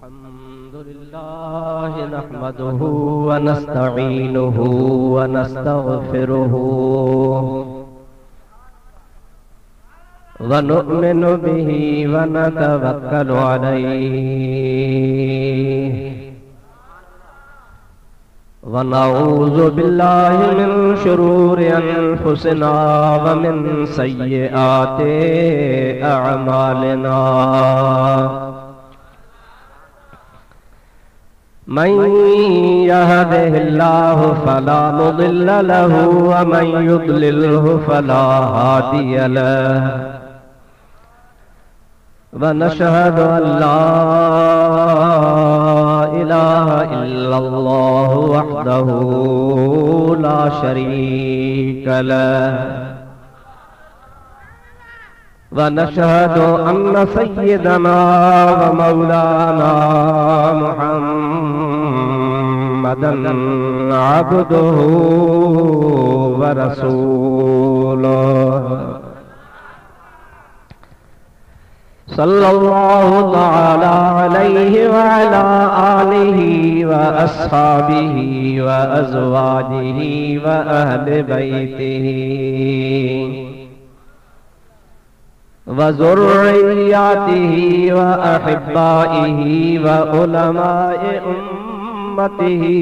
अल्हम्दुलिल्लाह नहमदुहु व नस्तईनुहु व नस्तगफिरुहु व नु'मिनु बिही व नतवक्कलु अलैहि व नऊज़ु बिल्लाहि मिन शुरूरि अनफुसिना व मिन सय्यिआति अअमालिना मन यहदिहिल्लाहु फला मुदिल्ल लहु व मन युद्लिल्हु फला हादिय लहु व नशहदु अल्ला इलाहा इल्लल्लाहु वहदहु ला शरीक लहु व नशहदु अन्न सय्यदना व मौलाना मुहम्मदन अब्दुहु व रसूलुहु सल्लल्लाहु तआला अलैहि व अला आलिहि व अस्हाबिहि व अज़वाजिहि व अहले बैतिहि व ज़ुर्रिय्यतिहि व अहिब्बाइहि व उलमाए उम्मतिहि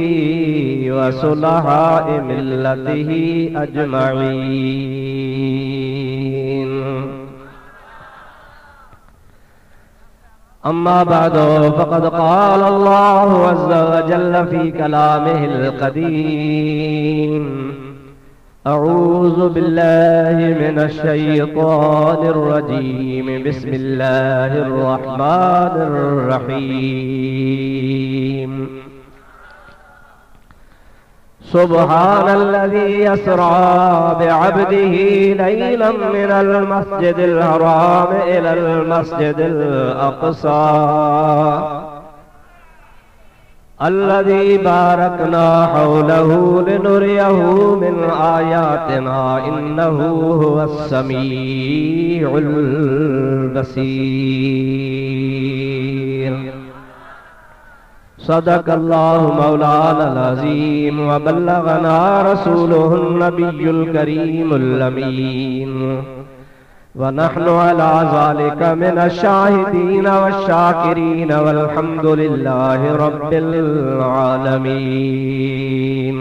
व सुलहाए मिल्लतिहि अजमईन। अम्मा बादो फ़क़द क़ाल अल्लाहु अज़्ज़ व जल्ल फ़ी कलामिहिल क़दीम अऊज़ु बिल्लाहि मिनश शैतानिर रजीम बिस्मिल्लाहिर रहमानिर रहीम। सुब्हानल्लज़ी अस्रा बिअब्दिही लैलन मिनल मस्जिदिल हराम इलल मस्जिदिल अक़सा अल्लज़ी बारकना हौलहु लिनुरियहु मिन आयातिना इन्नहु हुवस समीउल बसीर। सदक़ल्लाहु मौलानल अज़ीम व बल्लगना रसूलुहुन नबियुल करीमुल अमीन व नहनु अला ज़ालिका मिनश शाहिदीन वश्शाकिरीन वल्हम्दुलिल्लाहि रब्बिल आलमीन।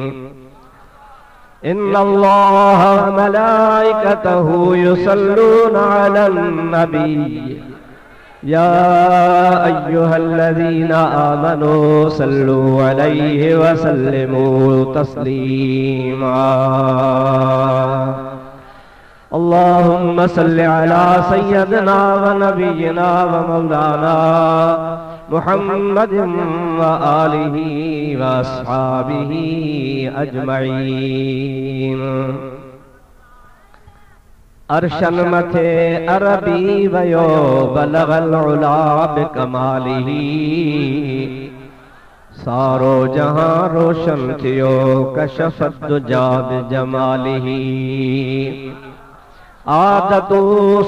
इन्नल्लाह व मलाइकतहु युसल्लूना अलन नबी या अय्युहल्लज़ीना आमनू सल्लू अलैहि व सल्लिमू तस्लीमा। अल्लाहुम्मा सल्लि अला सय्यदिना व नबियिना व मौलाना मुहम्मदिन व आलिहि व अस्हाबिहि अजमईन। अर्शन मथे अरबी वयो बलगल उला बिकमालिही सारो जहां रोशन थियो कशफत दुजा बिजमालिही। आदतू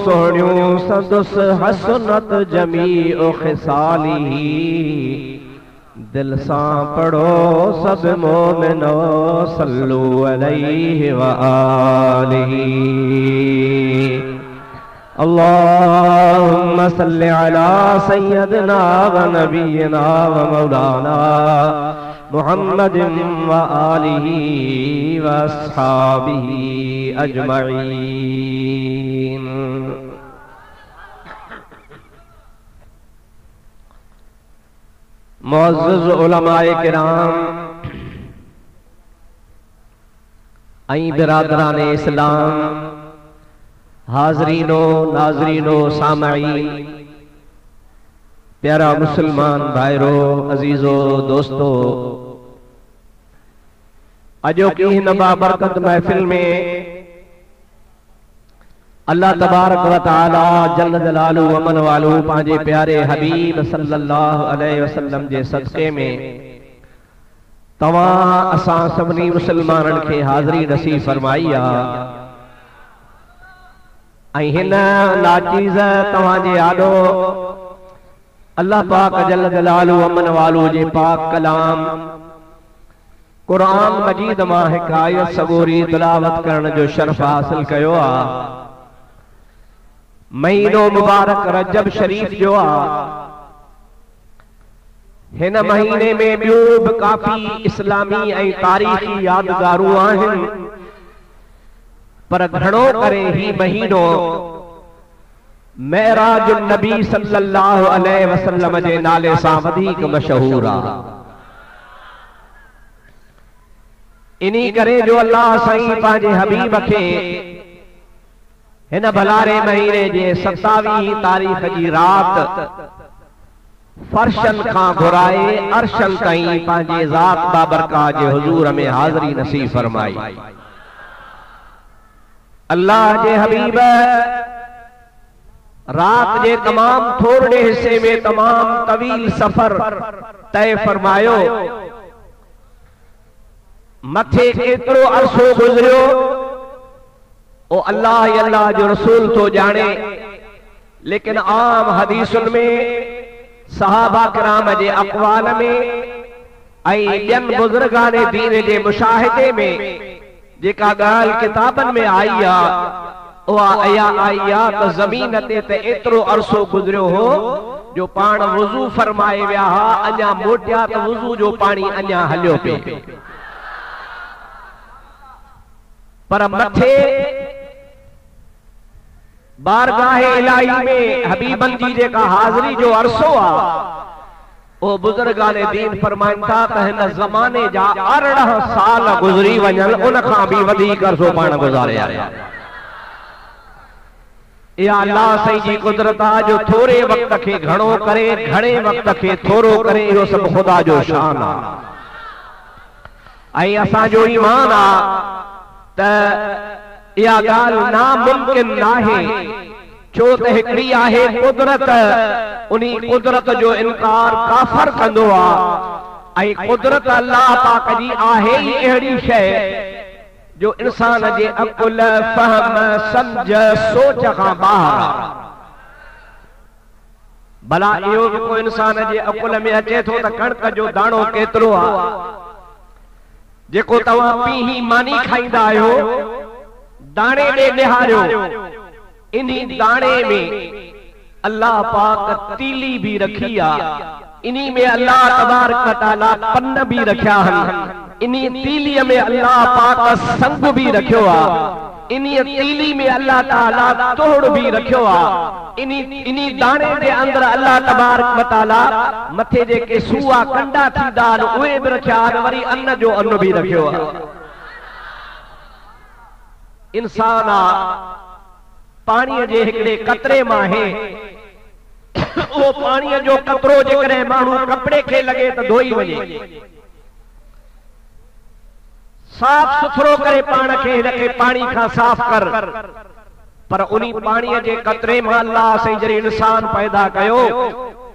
सोहणियूं संदुस हसनत जमीउ खिसालिही दिल सां पढ़ो सब मोमिनो सल्लू अलैहि व आलिहि। अल्लाहुम्मा सल्लि अला सय्यदिना व नबियिना व मौलाना मुहम्मदिन व आलिहि व अस्हाबिहि अजमईन। मुअज़्ज़ज़ उलमाए किराम ऐं बिरादराने इस्लाम, हाज़रीनो नाज़रीनो सामईन, प्यारा मुसलमान भाइरो अजीज़ो दोस्तो, अॼोकी हिन बाबरकत महफ़िल में अल्लाह तबारक व तआला जल्ल जलालहु व मन वालहु पंहिंजे प्यारे हबीब सल्लल्लाहु अलैहि वसल्लम जे सदक़े में तव्हां असां सभिनी मुसलमाननि खे हाज़िरी नसीब फरमाई आहे। हिन नाचीज़ तव्हांजे आॾो अल्लाह पाक जल्ल जलालु अमन वालू जे पाक कलाम कुरान मजीद मां हिक आयत सगोरी तिलावत करण जो शर्फ हासिल कयो आ। महीनो मुबारक रजब शरीफ जो आ। हिन महीने में ॿियूं बि काफ़ी इस्लामी ऐं तारीख़ी यादगारूं आहिनि, पर घणो करे ही महीनो मेराज नबी सल्लल्लाहु अलैहि वसल्लम जे नाले सां वधीक मशहूर आ। इन्ही करे जो अल्लाह साईं पंहिंजे हबीब खे हिन भलारे महीने जे 27 तारीख़ जी रात फर्शन खां घुराए अर्शन ताईं पंहिंजे ज़ात बाबरका जे हुजूर में हाज़री नसीब फरमाई। अल्लाह जे हबीब रात जे तमाम थोड़े हिस्से में तमाम तवील सफर तय फरमायो। मथे केतिरो अरसो गुजरियो ओ अल्लाह अल्लाह जो रसूल तो जाने, लेकिन आम हदीसुन में सहाबा किराम जे अक़वाल में ऐं ॿियनि बुज़ुर्गाने दीन जे मुशाहिदे में जेका ॻाल्हि किताबनि में आई आ उहा अया आई आ त ज़मीन ते एतिरो अरसो गुजरियो हो जो पाण वुज़ू फरमाए विया हा, अञा मोटिया त वुज़ू जो पाणी अञा हलियो पियो। पर मथे बारगाहे इलाही में हबीबन जी जेका हाज़री जो अरसो आ ओ बुजुर्गाने दीन फरमाइन था त हिन ज़माने जा 18 साल गुज़री वञनि, उन खां बि वधीक अरसो पाण गुज़ारे आया। या अल्लाह साईं जी कुदरत आ जो थोरे वक्त के घणो करे, घणे वक्त के थोरो करे, इहो सभु खुदा जो शान आ। ऐं असांजो ईमान आ त इहा ॻाल्हि नामुमकिन नाहे, छो त हिकिड़ी आहे कुदरत, उन कुदरत जो इनकार काफ़र कंदो आ। ऐं कुदरत अल्लाह पाक जी आहे ई अहिड़ी शइ जो इंसान जे अकुल फहम समझ सोच खां ॿाहिरि आ। भला इहो बि को इंसान जे अकुल में अचे थो त कणक जो दाणो केतिरो आ, जेको तव्हां पीही मानी खाईंदा आहियो, दाणे ॾे निहारियो, इन्ही दाणे में अल्लाह पाक तीली भी रखी आ, इन्ही में अल्लाह तबारक व तआला पन भी रखिया आहिनि, इन्ही तीली में अल्लाह पाक संग भी रखियो आ, इन्ही तीली में अल्लाह ताला तोड़ भी रखियो आ, इन्ही दाणे जे अंदर अल्लाह तबारक व तआला मथे जेके सूआ कंडा थींदा आहिनि उहे भी रखिया आहिनि, वरी अन्न जो अन्न भी रखियो आ। इंसान आ पानी जे हिकड़े कतरे मां है, वो पानी जो कतरो जेकॾहिं माण्हू कपड़े खे लगे तो धोई वञे, साफ सुथरो करे पाण खे हिनखे पानी खां साफ कर, पर उन पानी जे कतरे मां अल्लाह साईं जॾहिं इंसान पैदा कयो,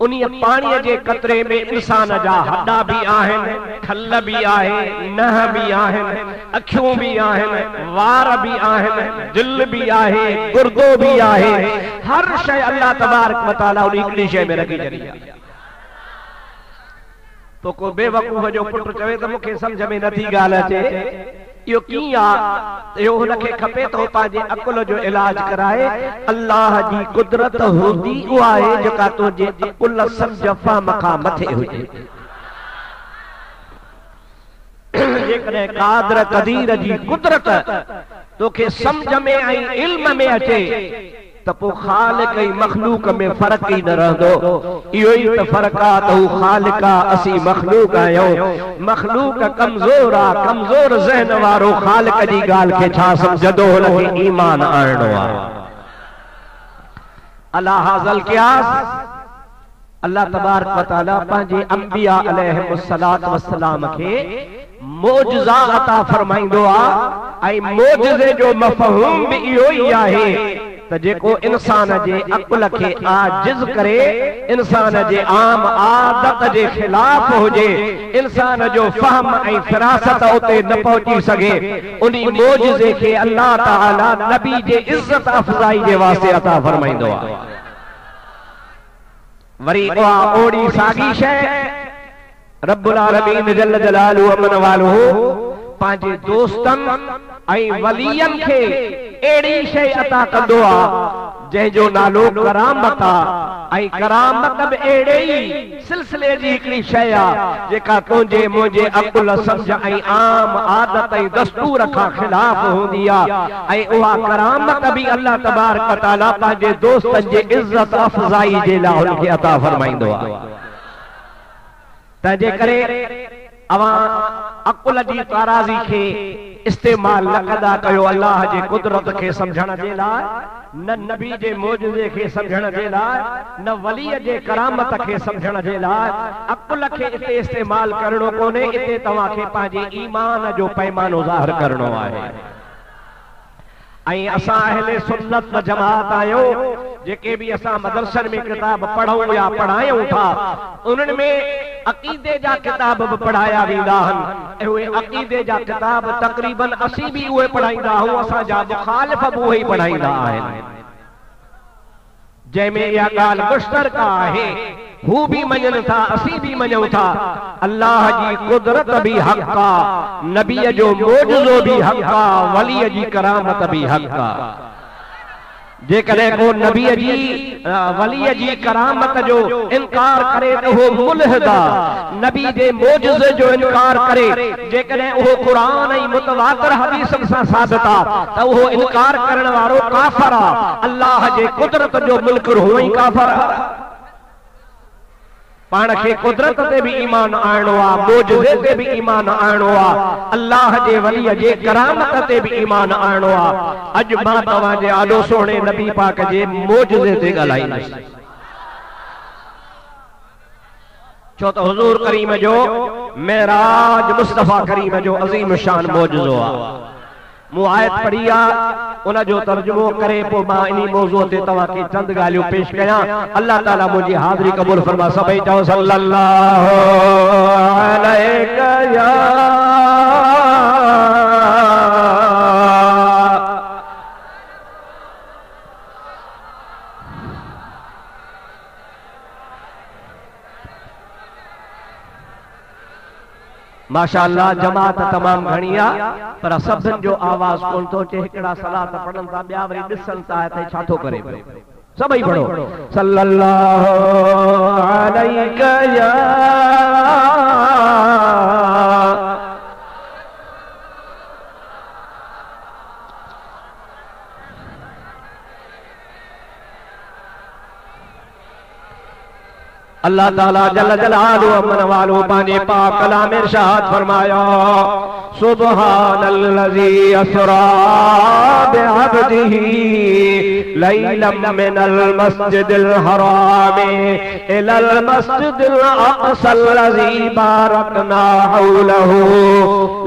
उन पानी जे कतरे में इंसान जा हड्डा भी आहिनि, खल भी आहे, नह भी आहिनि, अखियूं भी आहिनि, वार भी आहिनि, दिल भी आहे, गुर्दो भी आहे, हर शइ अल्लाह तबारक व तआला उन हिकिड़ी शइ में रखी छॾी आहे। तो को बेवकूफ़ जो पुट चवे त मूंखे सम्झ में नथी ॻाल्हि अचे, इहो कीअं आ, इहो हुनखे खपे त पंहिंजे अकुल जो इलाज कराए। अल्लाह जी कुदरत हूंदी उहा आहे जेका तुंहिंजे अकुल सम्झ फहम खां मथे हुजे। जेकॾहिं कादर कदीर जी कुदरत तोखे सम्झ में ऐं इल्म में अचे त पोइ ख़ालिक ऐं मखलूक में फ़र्क़ ई न रहंदो। इहो ई त फ़र्क़ आ त हू ख़ालिक आ, असीं मखलूक आहियूं। मखलूक कमज़ोर आ, कमज़ोर ज़हन वारो ख़ालिक जी ॻाल्हि खे छा सम्झंदो, हुनखे ईमान आणणो आ। अला हाज़ल क़ियास अल्लाह तबारक व तआला पंहिंजे अंबिया अलैहिमुस्सलात वस्सलाम खे मोजज़ा अता फरमाईंदो आ, ऐं मोजज़े जो मफ़हूम भी इहो ई आहे त जेको इंसान जे अकुल खे आजिज़ करे, इंसान जे आम आदत जे खिलाफ हुजे, इंसान जो फहम ऐं फिरासत उते न पहुची सघे, उनी मोजज़े खे अल्लाह ताला नबी जे इज्जत अफ़ज़ाई जे वास्ते अता फरमाईंदो आहे। वरी उहा ओड़ी साॻी शइ रब्बुल आलमीन जल जलालुहु अमन वालुहु पंहिंजे दोस्तनि ऐं वलियनि खे अहिड़ी शइ अता कंदो आहे जंहिंजो नालो करामत आहे ऐं करामत बि अहिड़े ई सिलसिले जी हिकिड़ी शइ आहे जेका तुंहिंजे मुंहिंजे अकुल सम्झ ऐं आम आदत ऐं दस्तूर खां ख़िलाफ़ हूंदी आहे ऐं उहा करामत बि अल्लाह तबारक व तआला पंहिंजे दोस्तनि जे इज़त अफ़ज़ाई जे लाइ हुनखे अता फरमाईंदो आहे। तंहिंजे करे अवां अकुल जी ताराज़ी खे इस्तेमाल न कंदा कयो अल्लाह जे कुदरत खे समझण जे लाइ, न नबी जे मौजूदे खे समझण जे लाइ, न वलीअ जे करामत खे समझण जे लाइ। अकुल खे इते इस्तेमाल करणो कोन्हे, इते तव्हांखे पंहिंजे ईमान जो पैमानो ज़ाहिर करणो आहे। ऐं असां अहले सुन्नत व जमात आहियूं, जेके भी असां मदरसनि में किताब पढ़ूं या पढ़ायूं था उन्हनि में अक़ीदे जा किताब भी पढ़ाया वेंदा आहिनि। उहे अक़ीदे जा किताब तक़रीबन असीं भी उहे पढ़ाईंदा आहियूं, असांजा मुखालिफ़ भी उहे पढ़ाईंदा आहिनि, जंहिंमें इहा ॻाल्हि मुश्तरका आहे। हू भी मञनि था, असीं भी मञूं था, अल्लाह जी कुदरत भी हक़ आहे, नबीअ जो मौजूदो भी हक़ आहे, वलीअ जी करामत भी हक़ आहे। जेकॾहिं को नबीअ जी वलीअ जी करामत जो इनकार करे त उहो मुल्हिद आहे। नबी जे मौजूज़े जो इनकार करे जेकॾहिं उहो क़ुरान ऐं मुतवातिर हदीसनि सां साबित आहे त उहो इनकार करण वारो काफ़िर आहे। अल्लाह जे कुदरत जो मुल्क हुअ ई काफ़िर आहे। पाण खे कुदरत ते भी ईमान आणो आहे, मौजूज़े ते भी ईमान आणो आहे, अल्लाह जे वलीअ जे करामत ते भी ईमान आणो आहे। अॼु मां तव्हांजे आॾो सोणे नबी पाक जे मौजूज़े ते ॻाल्हाईंदुसि, छो त हुज़ूर करीम जो मेराज मुस्तफ़ा करीम जो अज़ीम शान मौजूज़ो आहे। मूं आयत पढ़ी आहे, उन जो तर्जुमो करे पोइ मां इन मौज़ूअ ते तव्हांखे चंद ॻाल्हियूं पेश कयां। अल्लाह ताला मुंहिंजी हाज़िरी क़बूल फरमा। सभई चओ सल्लल्लाहु अलैका या माशाअल्लाह। जमात तमाम घणी आहे पर सभिनि जो आवाज़ कोन थो अचे। हिकिड़ा सलात पढ़नि था, ॿिया वरी ॾिसनि था त छा थो करे। सभई पढ़ो सल्लल्लाहु अलैका या अल्लाह ताला जल जलालुहु अमन वालुहु पंहिंजे पाक कलाम में इरशाद फरमाया, सुब्हानल्लज़ी अस्रा बिअब्दिही लैलन मिनल मस्जिदिल हराम इलल मस्जिदिल अक़सल्लज़ी बारकना हौलहु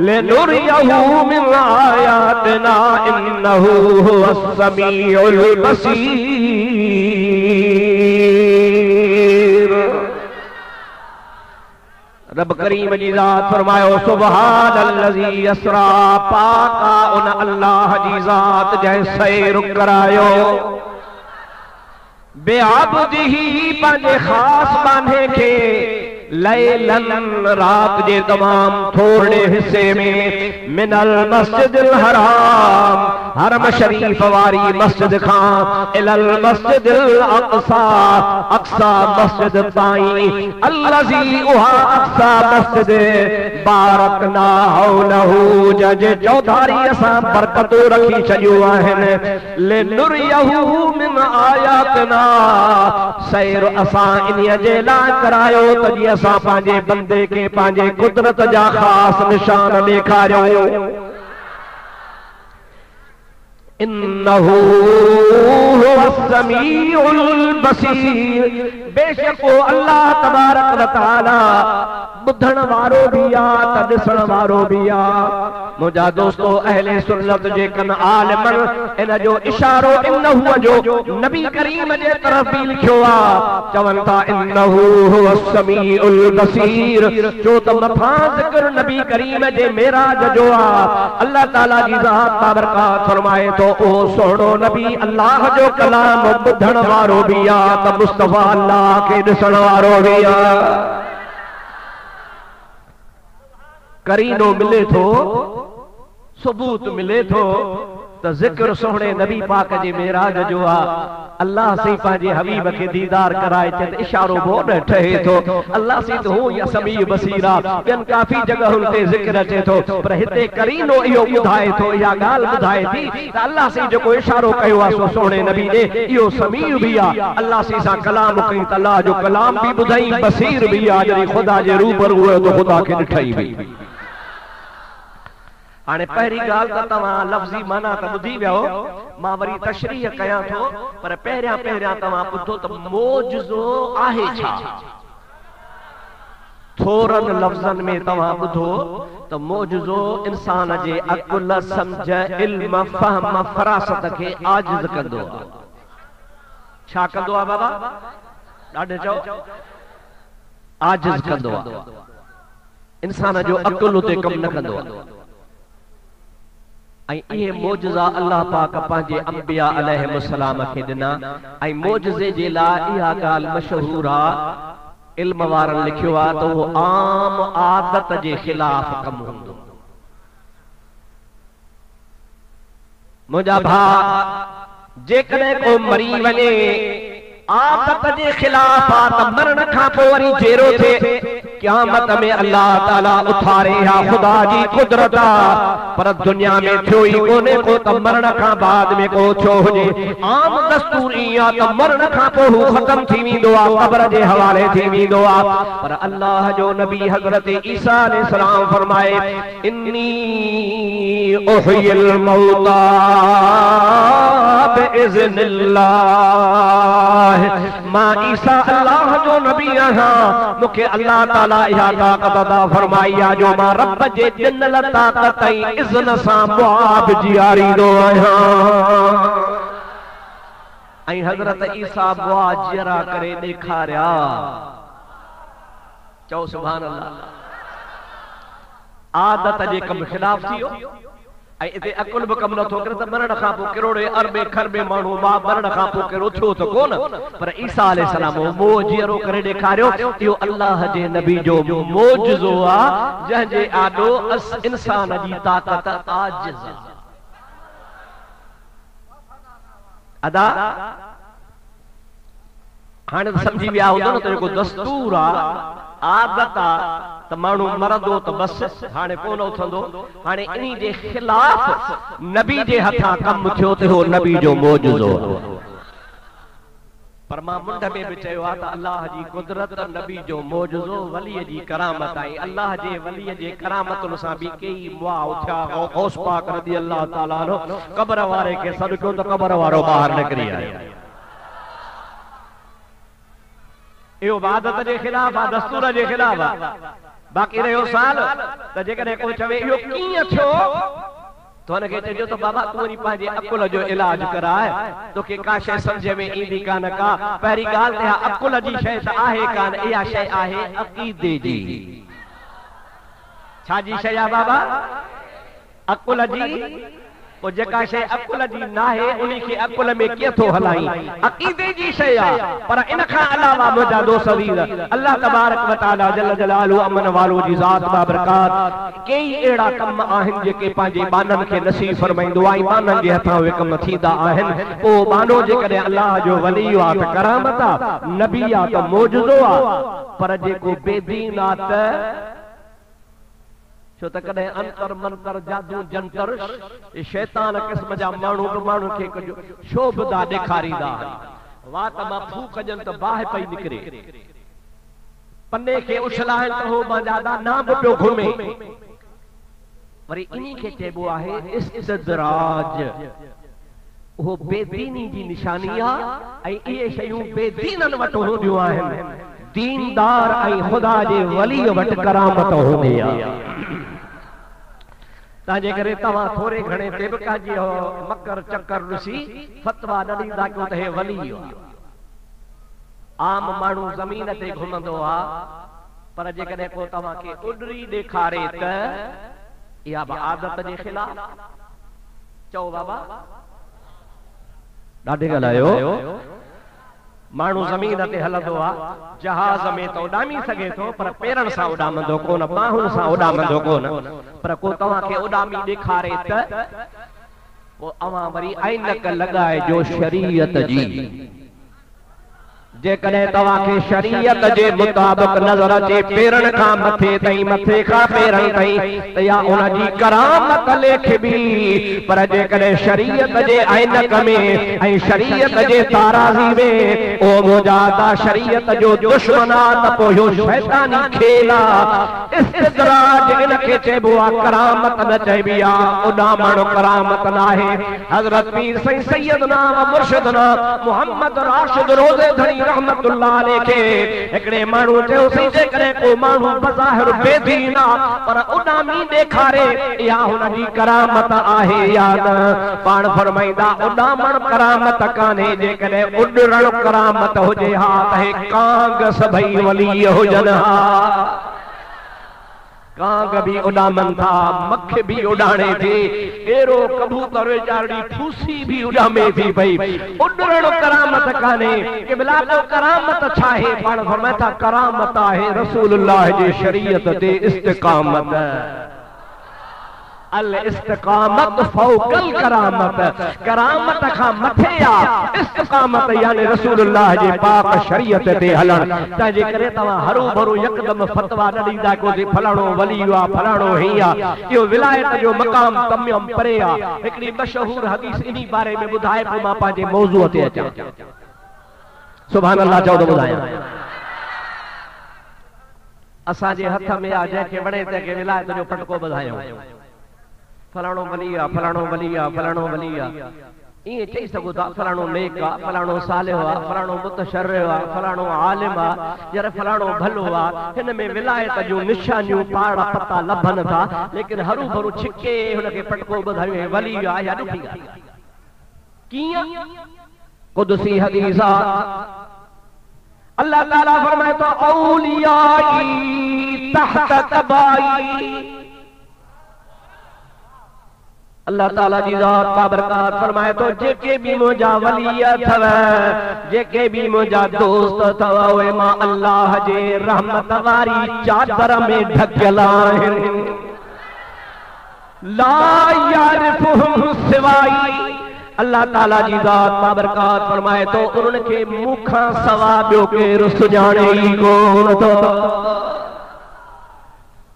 लिनुरियहु मिन आयातिना इन्नहु हुवस समीउल बसीर। रब करीम जी ज़ात फरमायो, सुब्हानल्लज़ी अस्रा, पाका उन अल्लाह जी ज़ात जंहिं सैर करायो, बिअब्दिही पंहिंजे ख़ास बांधे खे, लैलन रात जे तमाम थोड़े हिस्से में, मिनल मस्जिदिल हराम हरम शरीफ वारी मस्जिद खां, इलल मस्जिदिल अक़सा अक़सा मस्जिद ताईं, अल्लज़ी उहा अक़सा मस्जिद बारकना हौलहु जंहिंजे चौधारी असां बरकतूं रखी छॾियूं आहिनि, लिनुरियहु मिन आयातिना, सैर असां इन्हीअ जे लाइ करायो त जीअं असां पंहिंजे बंदे खे पंहिंजे कुदरत जा ख़ास निशान ॾेखारियूं। इन्नहु हुवस समीउल बसीर, बेशक वो अल्लाह तबारक व तआला बुधण वारो भी आ त ॾिसण वारो भी आ। मुंहिंजा दोस्तो अहले सुन्नत जे कन आलिमन इन जो इशारो इन्नहु जो नबी करीम जे तरफ भी लिखियो आ। चवनि था इन्नहु हुव समीउल बसीर, जो त मथां ज़िक्र नबी करीम जे मेराज जो आ। अल्लाह ताला जी ज़ात बाबरकात फरमाए तो ओ सोहणो नबी अल्लाह जो कलाम बुधण वारो भी आ त मुस्तफा अल्लाह के ॾिसण वारो भी आ। करीनो मिले थो, सबूत मिले थो त ज़िक्र सोहणे नबी पाक जे मेराज जो आ। अल्लाह से पंहिंजे हबीब के दीदार कराए चे त इशारो बोल ठहे थो। अल्लाह से तो या समीउ बसीरा ॿियनि काफ़ी जगहुनि ते ज़िक्र अचे थो, पर हिते करीनो इहो ॿुधाए थो, इहा ॻाल्हि ॿुधाए थी त अल्लाह से जेको इशारो कयो आहे सो सोहणे नबी ॾे इहो समीउ भी आ। अल्लाह से सां कलाम कई त अल्लाह जो कलाम भी ॿुधाई, बसीर भी आ, जॾहिं ख़ुदा जे रूबरू हुयो त ख़ुदा खे ॾिठई भी। हाणे पहिरीं ॻाल्हि त तव्हां लफ़्ज़ी माना त ॿुधी वियो, मां वरी तशरीह कयां थो, पर पहिरियां तव्हां ॿुधो त मोजज़ो आहे छा। थोरनि लफ़्ज़नि में तव्हां ॿुधो त मोजज़ो इंसान जे अक़ुल, सम्झ, इल्म, फ़हम, फ़रासत खे आजिज़ कंदो आहे। छा कंदो आहे बाबा? ॾाढे चओ, आजिज़ कंदो आहे। इंसान जो अक़ुल उते कमु न कंदो आहे। ये मोजज़ा अल्लाह पाक पंहिंजे अंबिया अलैहिस्सलाम खे ॾिना ऐं मोजज़े जे लाइ इहा ॻाल्हि मशहूर आहे। इल्म वारनि लिखियो आहे त उहो आम आदत जे ख़िलाफ़ कमु हूंदो। मुंहिंजा भाउ, जेकॾहिं को मरी वञे आदत जे ख़िलाफ़ आ त मरण खां पोइ वरी जेरो थिए, क़यामत में अल्लाह ताला उथारे या ख़ुदा जी कुदरत आ। पर दुनिया में थियो ई कोन्हे को त मरण खां बाद में को थियो हुजे। आम दस्तूर इहा त मरण खां पोइ हू ख़त्म थी वेंदो आहे, क़ब्र जे हवाले थी वेंदो आहे। पर अल्लाह जो नबी हज़रत ईसा अलैहिस्सलाम फरमाए इन्नी उहियल मौता बिइज़्निल्लाह, मां ईसा अल्लाह जो नबी आहियां, मूंखे अल्लाह ताला इहा ताक़त अता फरमाई आहे जो मां रब जे ॾिनल ताक़त ऐं इज़्न सां मुआब जीआरींदो आहियां। ऐं हज़रत ईसा मुआजिरा करे ॾेखारिया। चओ सुभान अल्लाह। आदत जे कम ख़िलाफ़ थी वियो ऐं इते अकुल बि कमु नथो करे त मरण खां पोइ किरोड़े अरबे खरबे माण्हू मरण खां पोइ कहिड़ो थियो त कोन, पर ईसा अलैहिस्सलाम मोजज़ो करे ॾेखारियो। इहो अल्लाह जे नबी जो मोजज़ो आहे जंहिंजे आॾो इंसान जी ताक़त आजिज़ अदा। हाणे सम्झी विया हूंदो न त जेको दस्तूर आहे, आदत आहे त माण्हू मरंदो त बस हाणे कोन उथंदो। हाणे इन जे ख़िलाफ़ नबी जे हथां कमु थियो त हो नबी जो मोजज़ो। पर मां मुंड में भी चयो आहे त अल्लाह जी कुदरत, नबी जो मोजज़ो, वलीअ जी करामत आई। अल्लाह जे वलीअ जे करामतुनि सां भी कई मुआ उथिया। गौस पाक रज़ी अल्लाह ताला अन्हु क़ब्र वारे खे सॾु कयो त क़ब्र वारो ॿाहिरि निकिरी आयो। इहो इबादत जे ख़िलाफ़ आहे, दस्तूर जे ख़िलाफ़ आहे। बाक़ी रहियो साल त जेकॾहिं को चवे इहो कीअं थियो तो हुनखे चइजो त बाबा तूं वरी पंहिंजे अकुल जो इलाज कराए, तोखे का शइ सम्झ में ईंदी कान का। पहिरीं ॻाल्हि त इहा अकुल जी शइ त आहे कान, इहा शइ आहे अक़ीदे जी। छाजी शइ आहे बाबा? अकुल जी। पोइ जेका शइ अकुल जी नाहे उन खे अकुल में कीअं थो हलाई? अक़ीदे जी शइ आहे। पर इन खां अलावा मुंहिंजा दोस्त वीर, अल्लाह तबारक व तआला जल जलालु अमन वालो जी ज़ात बाबरकात कई अहिड़ा कम आहिनि जेके पंहिंजे बाननि खे नसीब फरमाईंदो आहे। बाननि जे हथां उहे कम थींदा आहिनि। पोइ बानो जेकॾहिं अल्लाह जो वली आहे त करामत आहे, नबी आहे त मोजज़ो आहे। पर जेको बेदीन आहे त छो त कॾहिं अंतर मंतर जादू जंतर शैतान क़िस्म जा माण्हू खे कुझु शोभदा ॾेखारींदा आहिनि। वात मां फूक ॾियनि त बाहि पई निकिरे, पने खे उछलाइनि त हो मजादा नाम पियो घुमे। वरी इन्ही खे चइबो आहे इस्तिदराज। उहो बेदीनी जी निशानी आहे ऐं इहे शयूं बेदीननि वटि हूंदियूं आहिनि। दीनदार ऐं ख़ुदा जे वली वटि करामत हूंदी आहे। ताजे करे तव्हां थोरे घणे तेबका जी मकर चक्कर ॾिसी फतवा न ॾींदा कयो त हे वली आहे। आम माण्हू ज़मीन ते घुमंदो आहे, पर जेकॾहिं को तव्हांखे उॾरी ॾेखारे त इहा बि आदत जे ख़िलाफ़। चओ बाबा, ॾाढे ॻाल्हायो। माण्हू ज़मीन ते हलंदो आहे, जहाज़ में त उॾामी सघे थो, पर पेरनि सां उॾामंदो कोन, बाहुनि सां उॾामंदो कोन। पर को तव्हांखे उॾामी ॾेखारे त पोइ अवां वरी ऐनक लॻाइजो शरीयत जी। जेकॾहिं तव्हांखे शरीयत जे मुताबिक़ नज़र अचे पेरनि खां मथे ताईं, मथे खां पेरनि ताईं, त या उनजी करामत लेखबी। पर जेकॾहिं शरीयत जे ऐनक में ऐं शरीयत जे ताराज़ी में ओ मुजादा शरीयत जो दुश्मन आहे, त पोइ इहो शैतानी खेल आहे। इस्तिदराज इनखे चइबो आहे, करामत न चइबी आहे। उॾामण करामत न आहे। हज़रत पीर साईं सैयदना व मुर्शिदना मोहम्मद राशिद रोज़े धणी रहमतुल्लाह अलैहि खे हिकिड़े माण्हू चयो, सही जेकॾहिं को माण्हू बज़ाहिर बेदीन आहे, पर उॾामी ॾेखारे, इहा हुनजी करामत आहे या न? पाण फरमाईंदा उॾामण करामत कान्हे, जेकॾहिं उॾरण करामत हुजे हा त हे कांग सभई वली हुजनि हा। कांग भी उॾामनि था, मख भी उॾाणे थी, एरो कबूतर वेचारी ठूसी भी उॾामे थी पई। उॾरण करामत कान्हे। क़िबला को करामत छा आहे? पाण फरमाए था करामत आहे रसूलुल्लाह जी शरीयत ते इस्तिक़ामत। अल इस्तिक़ामत फौकल करामत, करामत खां मथे आहे इस्तिक़ामत, यानी रसूलुल्लाह जे पाक शरीयत ते हलण। तंहिंजे करे तव्हां हरू भरू यकदम फतवा न ॾींदा को फलाणो वली आहे, फलाणो ही आहे। इहो विलायत जो मक़ाम तमामु परे आहे। हिकिड़ी मशहूर हदीस इन्ही बारे में ॿुधाए पोइ मां पंहिंजे मौज़ूअ ते अचां। सुभान अल्लाह चओ त ॿुधायां। असांजे हथ में आहे, जंहिंखे वणे तंहिंखे विलायत जो फटको ॿुधायूं। फलाणो वली आहे, फलाणो वली आहे, फलाणो वली आहे, ईअं चई सघो था। फलाणो नेक आहे, फलाणो सालिह आहे, फलाणो मुतशर्रिह आहे, फलाणो आलिम आहे, यार फलाणो भलो आहे। हिन में विलायत जूं निशानियूं पाड़ा पता लभनि था, लेकिन हरू भरू छिके हुनखे फटको ॿुधायूं वली आहे या ॾुखी आहे। कीअं? कुदसी हदीस आहे, अल्लाह ताला फरमाए थो औलियाई तहत तबाई। अल्लाह ताला जी ज़ात बाबरकात फरमाए तो जेके भी मुंहिंजा वली अथव, जेके भी मुंहिंजा दोस्त अथव, उहे मां अल्लाह जे रहमत वारी चादर में ढकियल आहिनि। ला यारिफुहुम सिवाई। अल्लाह ताला जी ज़ात बाबरकात फरमाए तो उनखे मूंखां सवा ॿियो केरु सुञाणे ई कोन थो।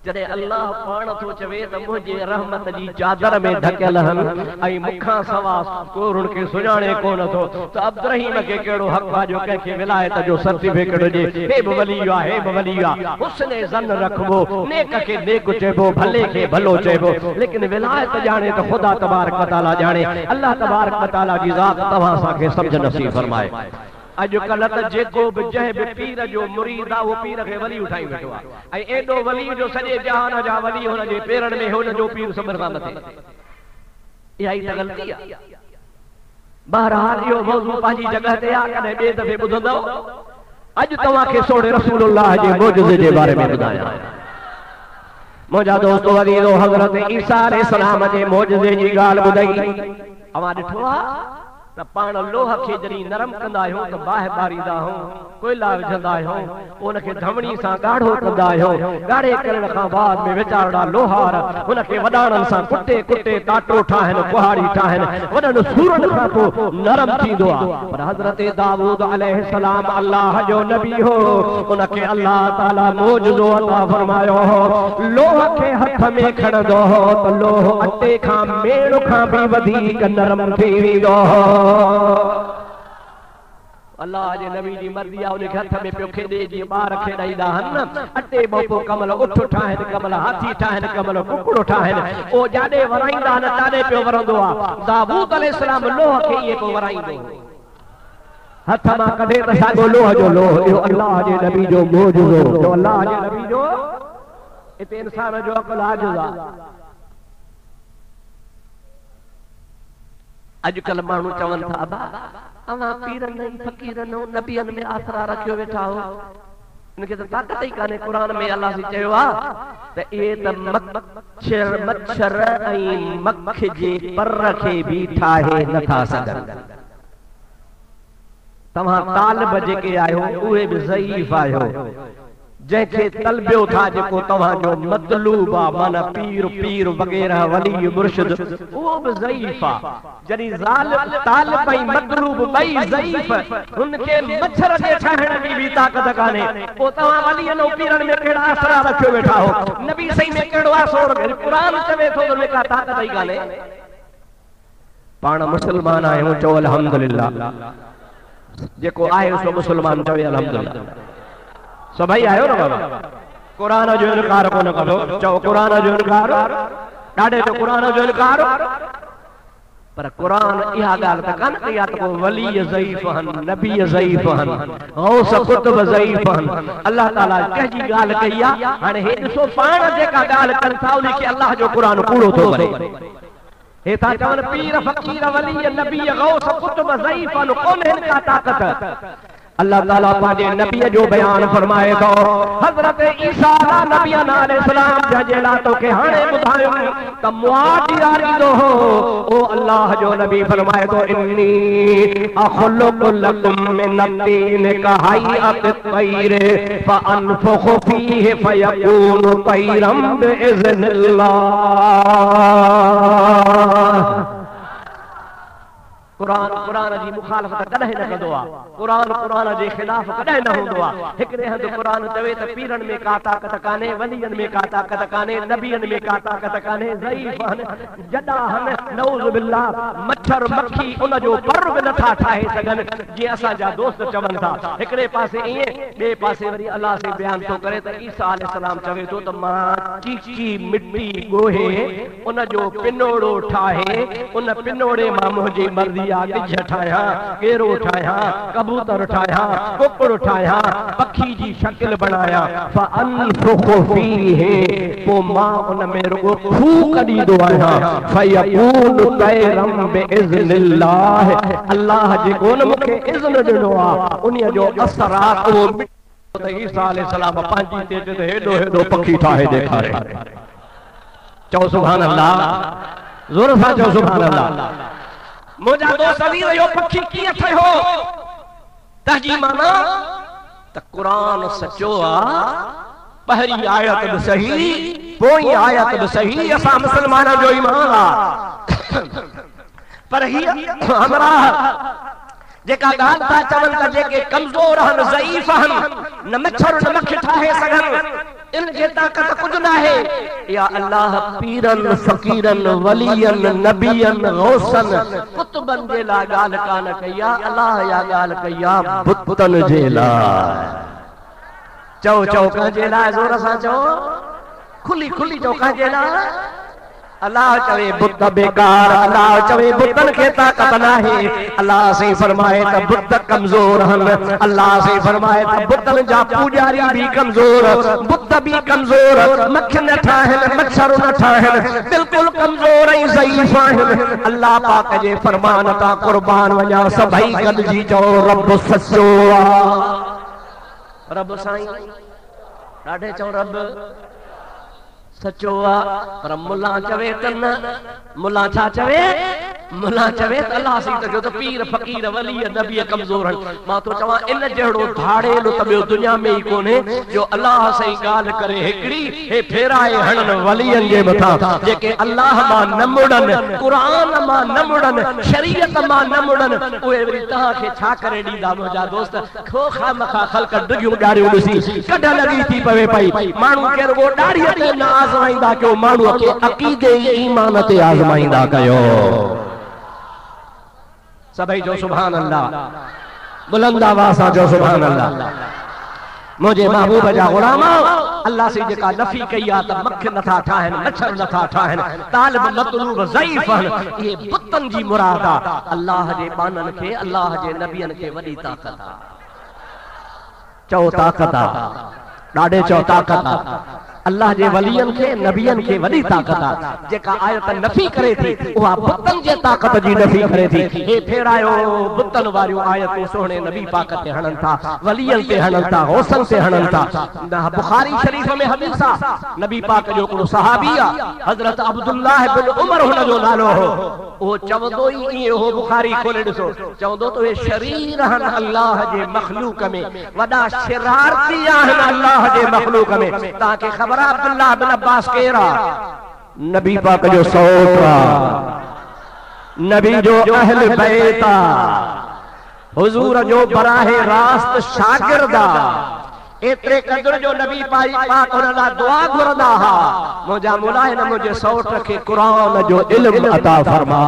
जॾहिं अल्लाह पाण थो चवे त मुंहिंजे रहमत जी चादर में ढकियल आहिनि ऐं मूंखां सवा को उनखे सुञाणे कोन थो, त अब्दुर्रहीम खे कहिड़ो हक़ आहे जो कंहिंखे विलायत जो सर्टिफिकेट ॾिजे? हे बि वली आहे, हे बि वली आहे। हुस्न ज़न रखबो, नेक खे नेक चइबो, भले खे भलो चइबो, लेकिन विलायत ॼाणे त ख़ुदा तबारक व तआला ॼाणे। अल्लाह तबारक व तआला जी ज़ात तव्हां असांखे सम्झ नसीब फरमाए। अॼुकल्ह त जेको बि जंहिं बि पीर जो मुरीद आहे उहो पीर खे वली उठाई वेठो आहे, ऐं एॾो वली जो सॼे जहान जा वली हुनजे पेरनि में हुन जो पीर सभर खां मथे। इहा ई त ग़लती आहे। बहरहाल इहो मौज़ू पंहिंजी जॻह ते आहे, कॾहिं ॿिए दफ़े ॿुधंदव। अॼु तव्हांखे सोणे रसूलुल्लाह जे मौजूदे जे बारे में ॿुधायां। मुंहिंजा दोस्त वदीदो हज़रत ईसा अलैहिस्सलाम जे मौजूदे जी ॻाल्हि ॿुधाई। अवां ॾिठो आहे त पाण लोह खे जॾहिं नरम कंदा आहियूं त बाहि ॿारींदा आहियूं, कोयला विझंदा आहियूं, उनखे धमणी सां ॻाढ़ो कंदा आहियूं। ॻाढ़े करण खां बाद में वीचारा लोहार हुनखे वॾाणनि सां कुटे कुटे टाटो ठाहिनि, कुहाड़ी ठाहिनि, वॾनि सूरनि खां पोइ नरम थींदो आहे। पर हज़रत दाऊद अलैहिस्सलाम अल्लाह जो नबी हो, उनखे अल्लाह ताला मौजूदो अता फरमायो हो। लोह खे हथ में खणंदो हो त लोह अटे खां मेण खां बि वधीक नरम थी वेंदो हो। अल्लाह जे नबी जी मर्ज़ी आहे, उनखे हथ में पियो खेॾे जीअं ॿार खेॾाईंदा आहिनि न। अटे मोपो कमल उठ ठाहिनि, कमल हाथी ठाहिनि, कमल कुकड़ो ठाहिनि, ओ जाॾे वराईंदा न ताॾे पियो वरंदो आहे। दाऊद अलैहिस्सलाम लोह खे ईअं पियो वराईंदो। हथ मां कढे त साॻो लोह जो लोह, इहो अल्लाह जे नबी जो मोजज़ो, जो अल्लाह जे नबी जो इते इंसान जो अक़ल आजिज़ आहे। अॼुकल्ह माण्हू चवनि था अबा अवां पीरनि फ़क़ीरनि नबियनि में आसरा रखियो वेठा हो, इनखे त ताक़त ई कान्हे। क़ुरान में अल्लाह चयो आहे त इहे त मच्छर ऐं मख जे पर खे बि ठाहे नथा सघनि। तव्हां तालिब जेके आहियो उहे बि ज़ईफ़ आहियो, जंहिंखे तलबियो था जेको तव्हांजो मतलूब आहे, माना पीर पीर वग़ैरह वली मुर्शिद, उहो बि ज़ईफ़ आहे। जॾहिं तालिब ऐं मतलूब ॿई ज़ईफ़, हुनखे मच्छर जे ठाहिण जी बि ताक़त कान्हे, पोइ तव्हां वलीअनि ऐं पीरनि में कहिड़ा आसरा रखियो वेठा हो? नबी सही में कहिड़ो आसरो रखियो? क़ुरान चवे थो हुन में का ताक़त ई कान्हे। पाण मुस्लमान आहियूं, चओ अल्हम्दुलिल्लाह। जेको आहे सो मुस्लमान चवे अल्हम्दुलिल्लाह। सभई आयो न बाबा? क़ुरान जो इनकार कोन करो, चओ क़ुरान जो इनकार, ॾाढे जो क़ुरान जो इनकार। पर क़ुरान इहा ॻाल्हि त कान कई आहे त को वली ज़ईफ़ आहिनि, नबी ज़ईफ़ आहिनि, गौस कुतुब ज़ईफ़ आहिनि। अल्लाह ताला कंहिंजी ॻाल्हि कई आहे। हाणे हे ॾिसो पाण जेका ॻाल्हि कनि था उनखे अल्लाह जो क़ुरान कूड़ो थो करे। हे था चवनि पीर फ़क़ीर वली नबी गौस कुतुब ज़ईफ़ आहिनि, कोन्हे हिन का ताक़त। अल्लाह ताला पंहिंजे नबीअ जो बयान फरमाए थो, हज़रत ईसा नबीअन अलैहिस्सलाम जजेला तोखे हाणे ॿुधायो त मुआद यारीदो हो। ओ अल्लाह जो नबी फरमाए थो, इन्नी अख़लुक़ु लकुम मिन तीन कहैअत तैर फअनफुखु फीहि फयकूनु तैरम बिइज़्निल्लाह। क़ुरान जी मुखालफ़त कॾहिं न कंदो आहे, क़ुरान जे ख़िलाफ़ कॾहिं न हूंदो आहे। हिकिड़े हंधि क़ुरान चवे त पीरनि में का ताक़त कान्हे, वलियनि में का ताक़त कान्हे, नबियनि में का ताक़त कान्हे, ज़ईफ़ आहिनि, जॾा आहिनि, नऊज़ बिल्लाह, मच्छर मक्खी उन जो पर बि नथा ठाहे सघनि, जीअं असांजा दोस्त चवनि था। हिकिड़े पासे ईअं, ॿिए पासे वरी अल्लाह से बयान थो करे त ईसा अलैहिस्सलाम चवे थो त मां चीची मिटी ॻोहे उन जो पिनोड़ो ठाहे, उन पिनोड़े मां मुंहिंजी मर्ज़ी गिज ठाहियां, केरो ठाहियां, कबूतर ठाहियां, कुकड़ ठाहियां, पखी जी शक्ल बनाया, फअनफुखु फीहि, पोइ मां उन में रुगो फूक ॾींदो आहियां, फयकूनु तैरम बिइज़्निल्लाह। अल्लाह जेको न मूंखे इज़्न ॾिनो आहे उन जो असरात उहो त ईसा अलैहिस्सलाम पंहिंजी तेज ते हेॾो हेॾो पखी ठाहे ॾेखारे। चओ सुभान अल्लाह, ज़ोर सां चओ सुभान अल्लाह। मुंहिंजा दोस्त वीर, इहो पखी कीअं ठहियो? तंहिंजी माना त क़ुरान सचो आहे। पहिरीं आयत बि सही, पोइ आयत बि सही, असां मुस्लमाननि जो ईमान आहे। पर हीअ हमरा जेका ॻाल्हि था चवनि त जेके कमज़ोर आहिनि, ज़ईफ़ आहिनि, न मच्छर न मक्खी ठाहे सघनि, इन जे ताक़त कुझु न आहे। या अल्लाह पीरनि फ़क़ीरनि वलियनि नबियनि गौसनि कुतुबनि जे लाइ ॻाल्हि कान कई आहे, अल्लाह या ॻाल्हि कई आहे बुतनि जे लाइ। चओ चओ कंहिंजे लाइ? ज़ोर सां चओ, खुली खुली चओ, कंहिंजे लाइ? अल्लाह चवे बुत बेकार, अल्लाह चवे बुतन खे ताक़त नाहे। अल्लाह से फरमाए त बुत कमज़ोर आहिनि, अल्लाह से फरमाए त बुतन जा पूजारी भी कमज़ोर, बुत भी कमज़ोर, मक्ख न ठाहिनि, मच्छर न ठाहिनि, बिल्कुल कमज़ोर ऐं ज़ईफ़ आहिनि। अल्लाह पाक जे फरमान तां क़ुर्बान वञा, सभई गॾिजी चओ रब सचो आहे। रब साईं ॾाढे चओ रब सचो आहे। पर मुला चवे त न, मुला छा चवे? मुला चवे त अल्लाह सी त जो त पीर फ़क़ीर वली नबी कमज़ोर आहिनि। मां तो चवां इन जहिड़ो धाड़ेलो त ॿियो दुनिया में ई कोन्हे जो अल्लाह से ॻाल्हि करे हिकिड़ी हे फेराए हणनि वलियनि जे मथां, जेके अल्लाह मां न मुड़नि, क़ुरान मां न मुड़नि, शरीयत मां न मुड़नि, उहे वरी तव्हांखे छा करे ॾींदा? मुंहिंजा दोस्त खोखा मखा ख़ल्क़ डिघियूं ॾाढ़ियूं ॾिसी कढ लॻी थी पवे पई। माण्हू खे रुॻो ॾाढ़ीअ ते न आज़माईंदा कयो, माण्हूअ खे अक़ीदे ईमान ते आज़माईंदा कयो। सभई जो सुभान अल्लाह, बुलंद आवाज़ सां जो सुभान अल्लाह। मुझे महबूब जा गुलाम अल्लाह से जेका नफी कई आहे त मक्ख नथा ठाहिनि, मच्छर नथा ठाहिनि, तालिब मतलूब ज़ईफ़ आहिनि, इहे बुत बुतन जी मुराद आ। अल्लाह जे बानन के अल्लाह जे नबियन के वडी ताकत आ। चओ ताकत आ, ॾाढे चओ ताकत आ। अल्लाह जे वलियन के नबियन के वडी ताकत आ। जेका आयत नफी करे थी उहा बुतन जे ताकत जी नफी करे थी। हे फेरायो बुतन वारियूं आयतूं सोहणे नबी पाक ते हणन था, वलियन ते हणन था, गौसन ते हणन था। बुखारी शरीफ में हदीस आ, नबी पाक जो हिकिड़ो सहाबी आ, हजरत अब्दुल्लाह बिन उमर हुन जो नालो हो। वो चवंदो ई इएं हो, बुखारी खोले ॾिसो, चवंदो तो हे शरीर आहिनि अल्लाह जे मखलूक में, वॾा शरारती आहिनि अल्लाह जे मखलूक में। तव्हांखे ख़बर आहे अब्दुल्लाह बिन अब्बास केरु आहे? नबी पाक जो सौट आहे, नबी जो अहल बैत आहे, हुजूर जो बराहे रास्त शागिर्द आहे। एतरे कदर जो नबी पाक हुन लाइ दुआ घुरंदा हा, मुंहिंजा मुलाहिन मुंहिंजे सौट खे क़ुरान जो इल्म अता फरमा।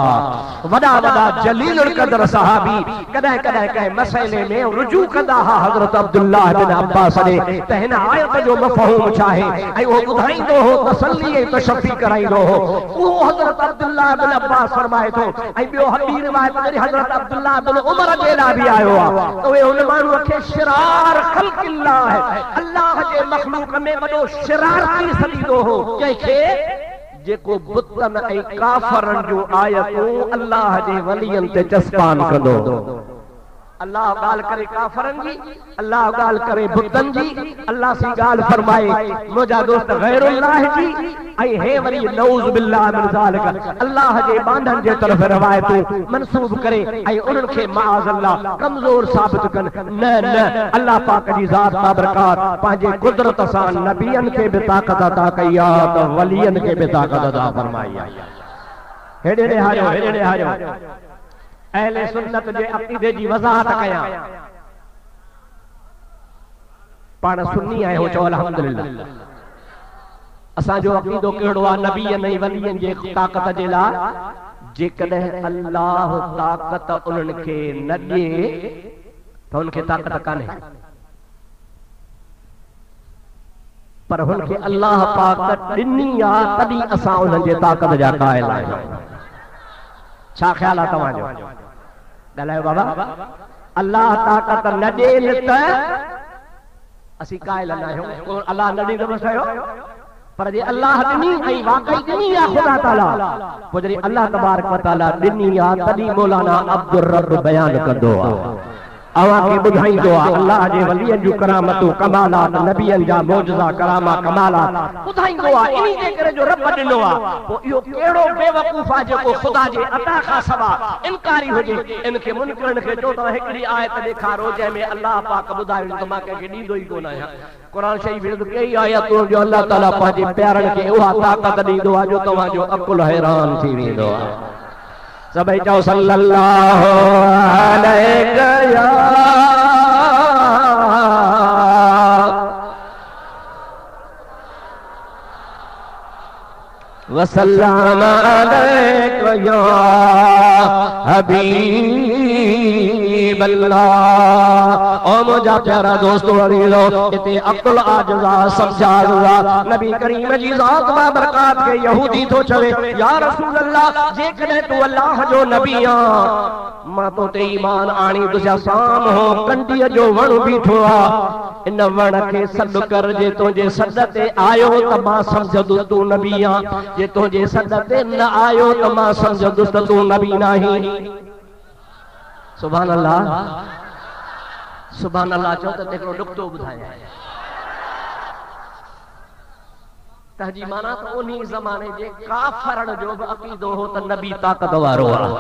वॾा वॾा जलील क़दर सहाबी कॾहिं कॾहिं कंहिं मसइले में रुजू कंदा हा हज़रत अब्दुल्लाह बिन अब्बास ॾे त हिन आयत जो मफ़हूम छा आहे, ऐं उहो ॿुधाईंदो हो, तसल्ली ऐं तशफ़ी कराईंदो हो। उहो हज़रत अब्दुल्लाह बिन अब्बास फरमाए थो। ऐं ॿियो ॿी रिवायत वरी हज़रत अब्दुल्लाह बिन उमर जे लाइ बि आयो आहे, उहे हुन माण्हूअ खे शिरार ख़ल्क़िल्लाह अल्लाह जे मखलूक में वॾो शरारती सॾींदो हो, जंहिंखे जेको बुतन ऐं काफ़रन जूं आयतूं अल्लाह जे वलियन ते चस्पान कंदो। अल्लाह ॻाल्हि करे काफ़रन जी, अल्लाह ॻाल्हि करे बुतन जी, अल्लाह सी ॻाल्हि फरमाए मुंहिंजा दोस्त गैरुल्लाह जी, ऐं हे वरी नऊज़ बिल्लाह मिन ज़ालिक अल्लाह जे बांधन जे तरफ़ रवायतूं मंसूब करे ऐं उन्हनि खे माअज़ अल्लाह कमज़ोर साबित कनि। न न, अल्लाह पाक जी ज़ात बाबरकात पंहिंजे कुदरत सां नबियन खे बि ताक़त अता कई आहे त वलियन खे बि ताक़त अता फरमाई आहे। हेॾे ॾेहारियो, हेॾे ॾेहारियो, अहले सुन्नत जे अक़ीदे जी वज़ाहत कयां। पाण सुन्नी आहियो, चओ अल्हम्दुलिल्लाह। असांजो अक़ीदो कहिड़ो आहे? नबीअन ऐं वलियन जे ताक़त जे लाइ जेकॾहिं अल्लाह ताक़त उन्हनि खे न ॾिए त उनखे ताक़त कान्हे, पर हुनखे अल्लाह पाक ॾिनी आहे तॾहिं असां उन्हनि जे ताक़त जा क़ाइल आहियूं। छा ख़्याल आहे तव्हांजो? ॻाल्हायो बाबा। अल्लाह ताक़त न ॾिए त असीं क़ाइल न आहियूं, अल्लाह न ॾींदो बसि कयो, पर जे अल्लाह ॾिनी ऐं वाक़ई ॾिनी आहे ख़ुदा ताला, पोइ जॾहिं अल्लाह तबारक व तआला ॾिनी आहे तॾहिं मौलाना अब्दुर रब बयान कंदो आहे, अव्हांखे ॿुधाईंदो आहे अल्लाह जे वलियन जूं करामतूं कमालात, नबियन जा मौजज़ा करामा कमालात ॿुधाईंदो आहे। इन जे करे जो रब ॾिनो आहे, पोइ इहो कहिड़ो बेवकूफ़ आहे जेको ख़ुदा जे अता खां सवा इनकारी हुजे। इनखे मुनकिरन खे चओ त हिकिड़ी आयत ॾेखारो जंहिंमें अल्लाह पाक ॿुधायो त मां कंहिंखे ॾींदो ई कोन आहियां। क़ुरान शरीफ़ में कई आयतूं जो अल्लाह ताला पंहिंजे प्यारनि खे उहा ताक़त ॾींदो आहे जो तव्हांजो अकुल हैरान थी वेंदो आहे। सभई चओ सल्लल्लाहु अलैहि वसल्लम अलैका या हबीब अल्लाह। ओ मुझा प्यारा दोस्तों अजीजो, इते अकुल आजज़ा समझा नबी करीम जी ज़ात बाबरकात के यहूदी तो चवे या रसूल अल्लाह जेकॾहिं तू अल्लाह जो नबी आ मां तो ते ईमान आणी तुझा साम हो कंडीअ जो वण बीठो आ, इन वण खे सॾु कर, जे तुंहिंजे सॾ ते आयो त मां सम्झंदुसि तूं नबी आ, जे तुंहिंजे सॾ ते न आयो त मां सम्झंदुसि त तूं नबी नाहीं। सुभान अल्लाह, सुभान अल्लाह चओ त हिकिड़ो नुक्तो ॿुधायां। तंहिंजी माना त उन ज़माने जे काफ़रन जो बि अक़ीदो हो त नबी ताक़त वारो आहे।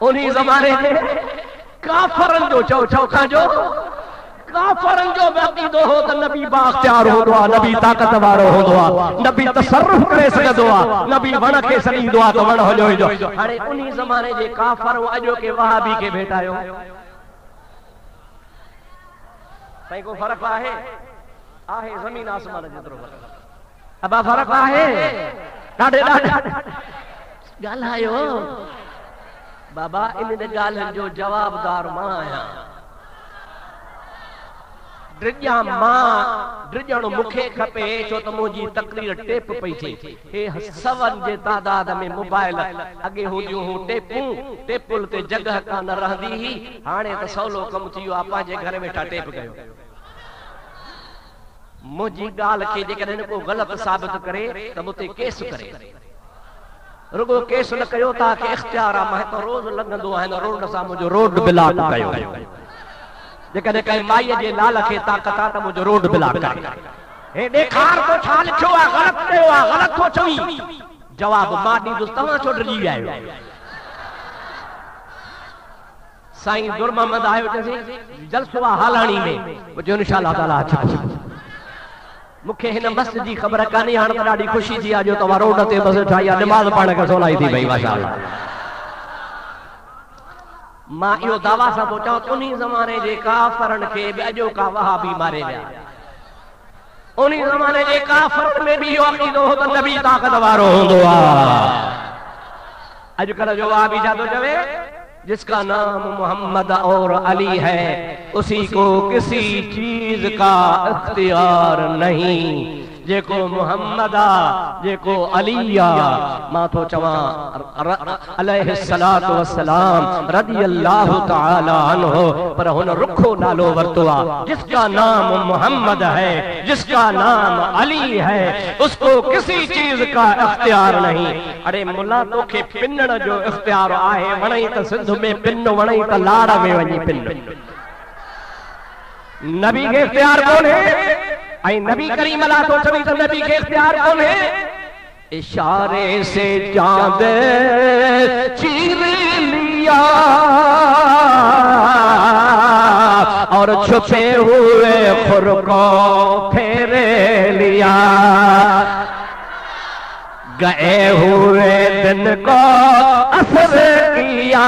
उन ज़माने जे काफ़रन जो चओ चौखा जो काफ़रन जो बि अक़ीदो हो त नबी बाख्तियार हूंदो आहे, नबी ताक़त वारो हूंदो आहे, नबी तसर्रुफ़ करे सघंदो आहे, नबी वण खे सॾींदो आहे त वण हलियो। हाणे उन ज़माने जे काफ़र अॼो के वहाबी खे भेटायो, साईं को फ़र्क़ु आहे? आहे ज़मीन आसमान जेतिरो फ़र्क़ु। अबा फ़र्क़ु आहे? ॾाढे ॻाल्हायो बाबा, इन ॻाल्हियुनि जो जवाबदार मां आहियां। ड्रिजा मां ड्रिजण मुखे खपे छो त मुंहिंजी तकरीर टेप पई थिए। हे सवन जे तादाद में मोबाइल अॻे हुजियूं हूं टेपूं, टेपुल ते जगह कान रहंदी ही, हाणे त सवलो कम थी वियो आहे, पंहिंजे घर वेठा टेप कयो। मुंहिंजी ॻाल्हि खे जेकॾहिं को ग़लति साबित करे त उते केस करे, रुगो केस न कयो, तव्हांखे इख्तियार आहे। मां त रोज़ लॻंदो आहियां रोड सां मुंहिंजो रोड ब्लॉक कयो। जेकॾहिं कंहिं माईअ जे लाल खे ताक़त आहे त मुंहिंजो रोड ब्लॉक करे। हे ॾेखार तो छा लिखियो आहे, ग़लति कयो आहे, ग़लति थो चवीं। जवाब मां ॾींदुसि, तव्हां छो डिॼी विया आहियो। साईं दुर मोहम्मद आयो चइसि जलसो आहे हालाणी में, जो इंशाअल्लाह ताला अचो। मूंखे हिन मस्जिद जी ख़बर कान्हे, हाणे त ॾाढी ख़ुशी थी आहे जो तव्हां रोड ते बस ठाही आहे, नमाज़ पढ़ण खां सवलाई थी पई माशाअल्लाह। मां इहो दावा सां थो चवां, उन्ही ज़माने जे काफ़रनि खे अॼो का वहाबी मारे विया। उन्ही ज़माने जे काफ़रनि में बि इहो अक़ीदो हो त नबी ताक़त वारो हूंदो आहे। अॼुकल्ह जो वहाबी छा थो चवे, जिसका नाम मोहम्मद और अली है उसी को किसी चीज का इख्तियार नहीं। जेको मोहम्मद आ, जेको अली आ, मां तो चवां अलैहिस्सलातु वस्सलाम रदियल्लाहु तआला अन्हु, पर हुन रुखो नालो वरतो आ। जिसका नाम मोहम्मद है, जिसका नाम अली है, उसको किसी चीज का इख्तियार नहीं। अरे मुला तोखे पिनण जो इख्तियार आहे, वणई त सिंध में पिन, वणई त लाड़ में वञी पिन। नबी के इख्तियार कोन्हे, ऐं नबी करीम अला तो चवी त नबी के इख्तियार कोन्हे। इशारे से चांद चीर लिया और छुपे हुए खुर को फेर लिया, गए हुए दिन को असर किया,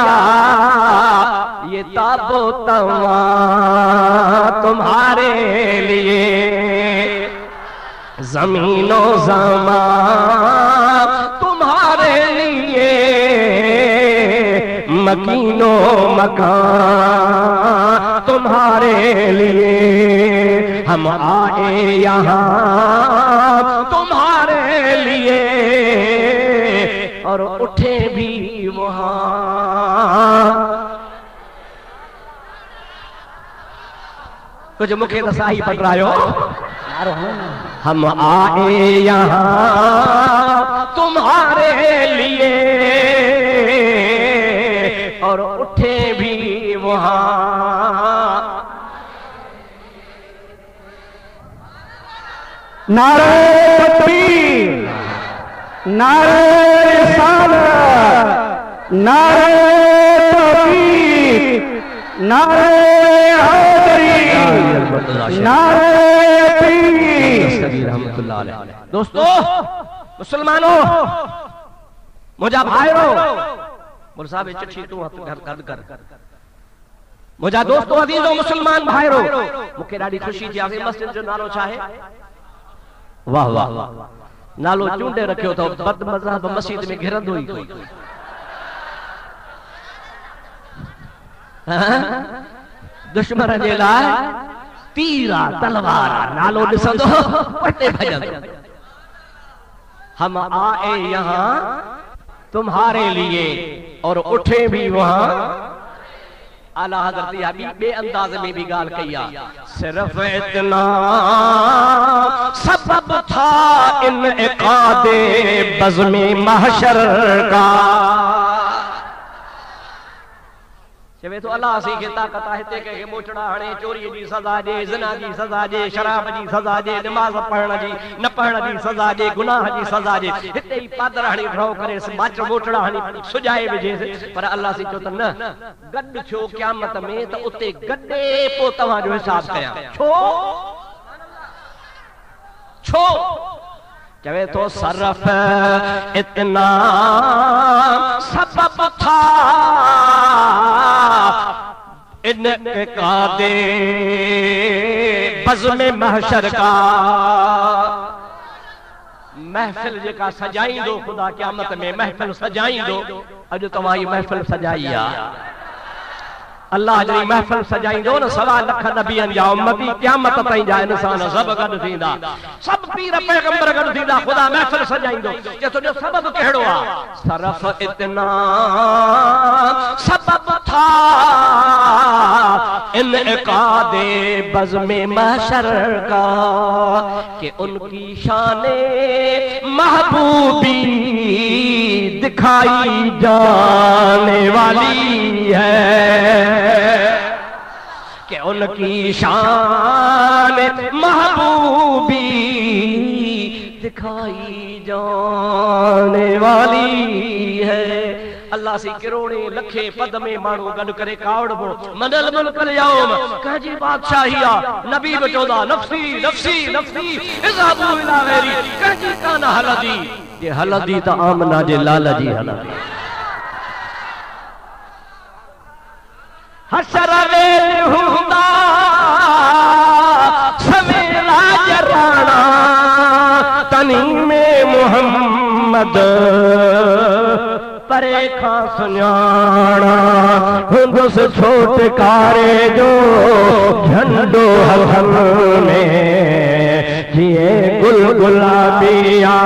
ये ताबो तवा तुम्हारे लिए, ज़मीनो ज़मा तुम्हारे लिए, मकीनो मकान तुम्हारे लिए। हम आए यहाँ तुम्हारे लिए और उठे भी वहाँ। कुछ मुखे तो साही पटरायो। हम आए यहाँ तुम्हारे लिए और उठे भी वहाँ। नारे तकबीर, नारे रिसालत, नारे तौहीद, नारे हैदरी, नारे रहमतुल्लाह अलैह। दोस्तों, मुसलमानों, मुझा भाइयों, मुझ साहब चिट्ठी तू हथ घर कर मुझा दोस्तों अजीजों मुसलमान भाइयों, मुखे ॾाढी ख़ुशी थी आहे। मस्जिद जो नालो छा आहे? वाह वाह, नालो चूंडे रखियो तो बद मज़हब मस्जिद में घिरंदो ही कोई। दुश्मन जे लाइ तीरा तलवार, नालो ॾिसंदो पटे भॼंदो। हम आए यहाँ तुम्हारे लिए और उठे भी वहाँ। आला हज़रत याबी बे अंदाज में भी गाल कही आ। सिर्फ इतना सबब था इनइकादे बज़्मे महशर का। चवे तो अल्लाह सी के ताकत आहे ते के मोचड़ा हणे, चोरी जी सजा दे, ज़िना जी सजा दे, शराब जी सजा दे, नमाज पढ़ण जी न पढ़ण जी सजा दे, गुनाह जी सजा दे। हिते ही पादर हणी ड्रॉ करे माच मोचड़ा हणी सुजाए विझे, पर अल्लाह सी चो त न गड छो क़यामत में त उते गडे पो तव्हां जो हिसाब कयां। छो छो चवे तो सरफ इतना सबब था इनइकादे बज़्मे महशर का। महफिल जेका सजाईंदो खुदा क़यामत में, महफिल सजाईंदो। अॼु तव्हां ही महफिल सजाई आ। अल्लाह जी महफिल सजाईंदो न 1.25 लख नबियन जा उम्मती क़यामत ताईं जा इंसान सब गॾु थींदा, सब पीर पैगंबर गॾु थींदा, ख़ुदा महफिल सजाईंदो। जे तुंहिंजो सबब कहिड़ो आहे? सरफ इतना सबब था इनकादे बज़्म महशर का कि उनकी शाने महबूबी दिखाई जाने वाली है, कि उनकी शान महबूबी दिखाई जाने वाली है। अल्लाह से करोड़े लखे पद में माण्हू गॾु करे कावड़बो मनल मुल्कल यौम कंहिंजी बादशाहिया नबी बि चवंदा नफ़्सी नफ़्सी नफ़्सी इज़हाबू इला गैरी, कंहिंजी कान हलंदी, जे हलंदी त आमना जे लाल जी हलंदी। हशर वेल हूंदा सवेला जराना तनी में मोहम्मद परे खां सुञाणा, हुंदुसि छोटकारे जो झंडो हथन में जिए गुल गुलाबिया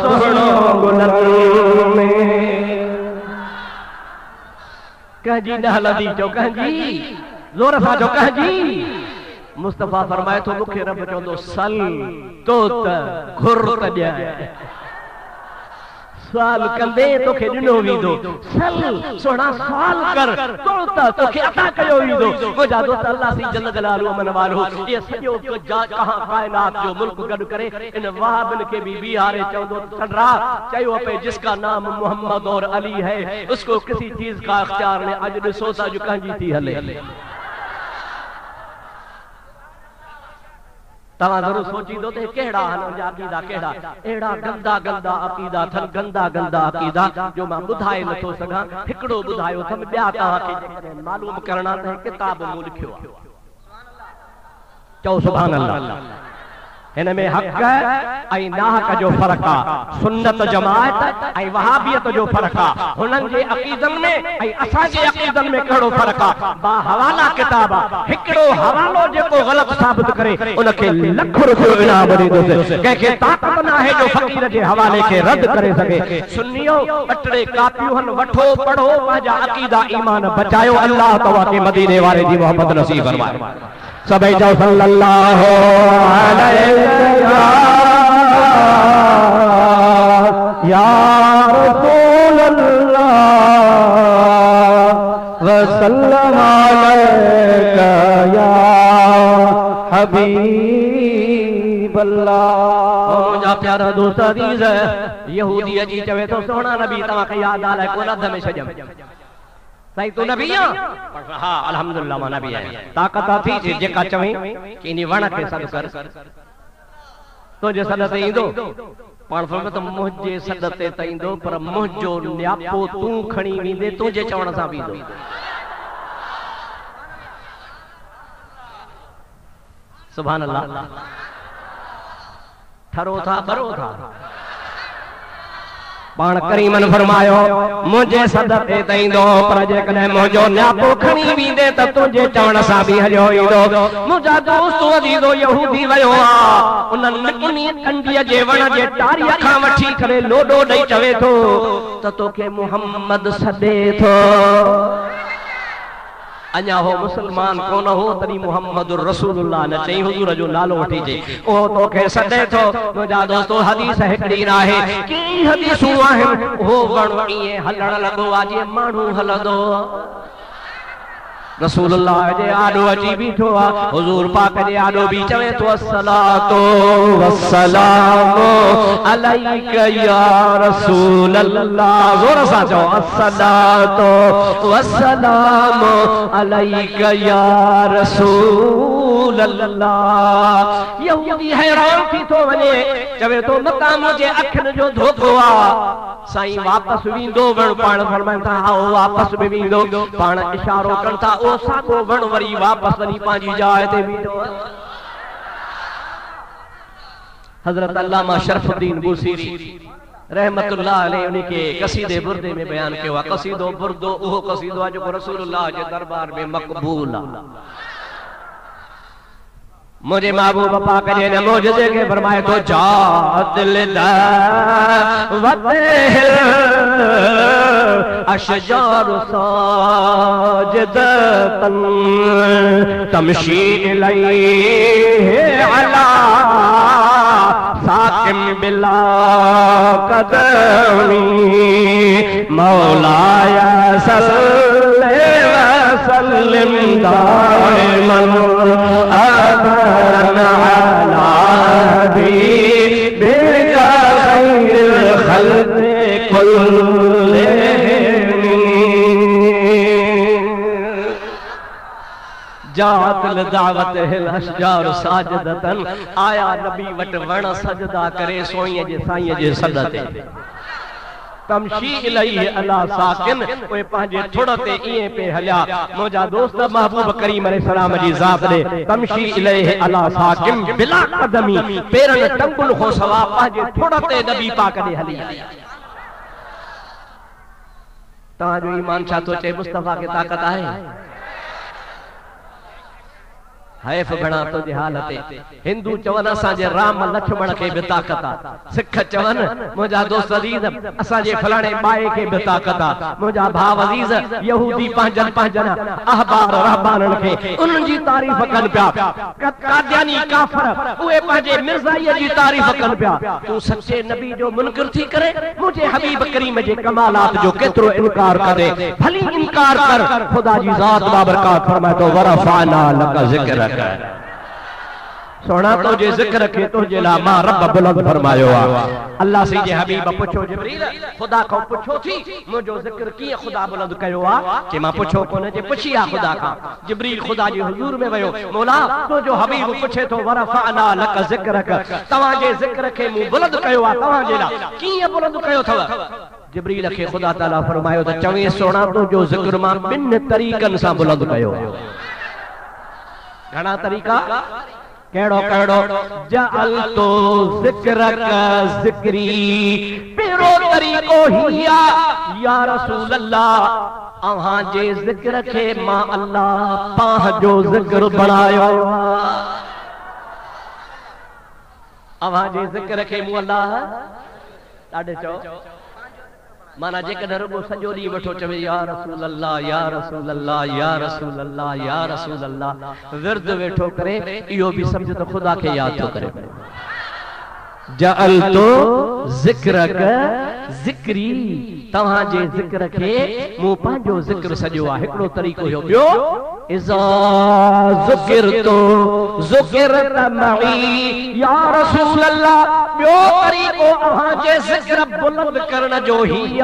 सुहिणो गुलन में। कहजी न हलंदी चो कहजी ज़ोर सां चो कहजी। मुस्तफ़ा फरमाए थो मूंखे रब चवंदो सल तो त घुर त ॾिए, सवाल कंदे तोखे ॾिनो वेंदो, सल सोना सवाल कर तो त तोखे अता कयो वेंदो। मुंहिंजा दोस्त अल्लाह सी जल जलालु अमन वालो ये सॼो कहां कायनात जो मुल्क गॾु करे इन वहाबिन खे बि बिहारे चवंदो सडरा चयो पे जिसका नाम मोहम्मद और अली है उसको किसी चीज का इख्तियार नहीं। अॼु ॾिसो था जो कंहिंजी थी हले। तव्हां ज़रूर सोचींदो त कहिड़ा आहिनि अक़ीदा, कहिड़ा अहिड़ा गंदा गंदा अक़ीदा अथनि, गंदा गंदा अक़ीदा जो मां ॿुधाए नथो सघां। हिकिड़ो ॿुधायो अथमि, ॿिया तव्हांखे मालूम करणा त किताब मूं लिखियो आहे। चओ सुभान अल्लाह। हिन में हक़ ऐं नाहक जो फ़र्क़ु आहे, सुन्नत जमाअत ऐं वहाबियत जो फ़र्क़ु आहे। हुननि जे अक़ीदनि में ऐं असांजे अक़ीदनि में कहिड़ो फ़र्क़ु आहे? बा हवाला किताब आहे। हिकिड़ो हवालो जेको ग़लति साबित करे उनखे लख रुपयो इनाम ॾींदुसि। कंहिंखे ताक़त न आहे जो फ़क़ीर जे हवाले खे रद्द करे सघे। सुन्नियो ॿ टे कापियूं आहिनि, वठो पढ़ो, पंहिंजा अक़ीदा ईमान बचायो। अल्लाह तव्हांखे मदीने वारे जी मोहब्बत नसीब फरमाए। सभई चओ सल्लल्लाहु अलैहि या रसूल अल्लाह व सल्लम अलैका या हबीब अल्लाह। मुंहिंजा प्यारा दोस्त अज़ीज़, यहूदी अची चवे थो सोना नबी तव्हांखे यादि आलाए कोन अध में छॾियमि। साईं तू नबी आ? हाँ अल्हम्दुलिल्लाह मां नबी आहियां। ताक़त थी जेका चवई कि इन वण खे सॾु कर, तुंहिंजे सॾ ते ईंदो। पाण फरमाए त मुंहिंजे सॾ ते त ईंदो पर मुंहिंजो न्यापो तूं खणी वेंदे, तुंहिंजे चवण सां बि ईंदो। सुभान अल्लाह। ठरो था भरो था। पाण करीमन फरमायो मुंहिंजे सॾ ते त ईंदो पर जेकॾहिं मुंहिंजो न्यापो खणी वेंदे त तुंहिंजे चवण सां बि हलियो ईंदो। मुंहिंजा दोस्त अज़ीज़ो यहूदी वियो आहे, उन्हनि कंडीअ जे वण जे टारीअ खां वठी करे लोॾो ॾेई चवे थो त तोखे मुहम्मद सॾे थो। अञा हो मुसलमान कोन हो तॾहिं मुहम्मद रसूलुल्लाह न चई हुजूर जो नालो वठी जे ओ तोखे सॾे थो। मुंहिंजा दोस्तो हदीस हिकिड़ी आहे, कई हदीसूं आहिनि। हो वण ईअं हलण लॻो आहे जीअं माण्हू हलंदो। रसूलुल्लाह जे आॾो अची बीठो आहे, हुजूर पाक जे आॾो बि चवे थो अस्सलातु वस्सलामु अलैका या रसूलल्लाह। ज़ोर सां चओ अस्सलातु वस्सलामु अलैका या रसूलल्लाह। यहूदी हैरान थी थो वञे, चवे थो मका मुंहिंजे अखियुनि जो धोखो आहे। साईं वापसि वेंदो वण, पाण फरमाइनि था हा वापसि बि वेंदो। पाण इशारो कनि था ओ साॻो वण वरी वापसि वञी पंहिंजी जाइ ते बीठो। हज़रत अल्लामा शरफुद्दीन बुसीरी रहमतुल्लाह अलैहि उन्हीं के कसीदे बुर्दे में बयान किया। कसीदो बुर्दो उहो कसीदो आहे जो रसूलुल्लाह जे दरबार में मक़बूल आहे। मुझे महबूब पाक ने मोजज़े के फरमाए तो जा दिल अशजार साजिदतन तमशी इलैहि अला साकिम बिला कदमी मौलाया सल्ले व सल्लिम दाइमन अबरन अला हबीबिका खैरिल खल्क़ि कुल्लिहिम जात दावत हिल अशजार साजिदतन आया नबी वट वण सजदा करे सोईं जे साईं जे सदते तमशी इलैहि अला साकिन ओए पंहिंजे थुड़ ते इएं पे हलिया। मुंहिंजा दोस्त महबूब करीम अलैहिस्सलाम जी ज़ात ॾे तमशी इलैहि अला साकिन बिला क़दमी पेरनि टंगुनि खां सवा पंहिंजे थुड़ ते नबी पाक ॾे हली। तव्हांजो ईमान छा थो चए मुस्तफ़ा खे ताक़त आहे? हैफ बणा तुझे हालते हिंदू चवन असांजे राम लक्ष्मण के भी ताकत आ। सिख चवन मुंहिंजा दोस्त अजीज असांजे फलाणे बाए के भी ताकत आ। मुंहिंजा भाउ अजीज यहूदी पंहिंजन अहबार रहबानन खे उन्हनि जी तारीफ़ कनि पिया। कादियानी काफर उहे पंहिंजे मिर्ज़ाईअ जी तारीफ़ कनि पिया। तूं सचे नबी जो मुनकिर थी करे मुंहिंजे हबीब करीम जे कमालात जो केतिरो इनकार करे। भली इनकार कर खुदा जी ज़ात बाबरकात फरमाए तो वरफ़अना लक ज़िक्र सोना तुझे जिक्र के तुझे ला मां रब बुलंद फरमायो आ। अल्लाह से जे हबीब पुछो जिब्रील खुदा को पुछो थी मुझो जिक्र किए खुदा बुलंद कयो आ कि मां पुछो कोने जे पुछिया खुदा का। जिब्रील खुदा जी हुजूर में वयो मौला तो जो हबीब पुछे तो वरफ़अना लक ज़िक्रक तवा जे जिक्र के मु बुलंद कयो आ तवा जे ला किए बुलंद कयो थव। जिब्रील के खुदा ताला फरमायो त चवे सोना तो जो जिक्र मां बिन तरीकन सा बुलंद कयो। घणा तरीका केड़ो केड़ो जअल तो ज़िक्रक ज़िक्री पेरो तरीको हिया या रसूल अल्लाह अहां जे ज़िक्र के मां अल्लाह पाह जो ज़िक्र बनायो। अहां जे ज़िक्र के मु अल्लाह ॾाढे चओ माना जेकॾहिं रुगो सॼो ॾींहुं वठो चवे या रसूल अल्लाह या रसूल अल्लाह या रसूल अल्लाह या रसूल अल्लाह विर्द वेठो करे इहो बि सम्झ त ख़ुदा खे यादि थो करे। जअल तो ज़िक्रक ज़िक्री तव्हां जे ज़िक्र खे मूं पंहिंजो ज़िक्र सॼो आहे। हिकिड़ो तरीक़ो हुयो। ॿियो इज़ा ज़ुकिरतु ज़ुकिरत मई या रसूल अल्लाह ॿियो तरीक़ो अहां जे ज़िक्र बुलंद करण जो ही आ।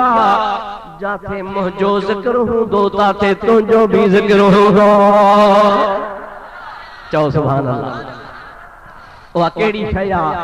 जाते मुंहिंजो ज़िक्र हूंदो ताते तुंहिंजो बि ज़िक्र हूंदो। चओ सुभान अल्लाह। उहा कहिड़ी शइ आहे?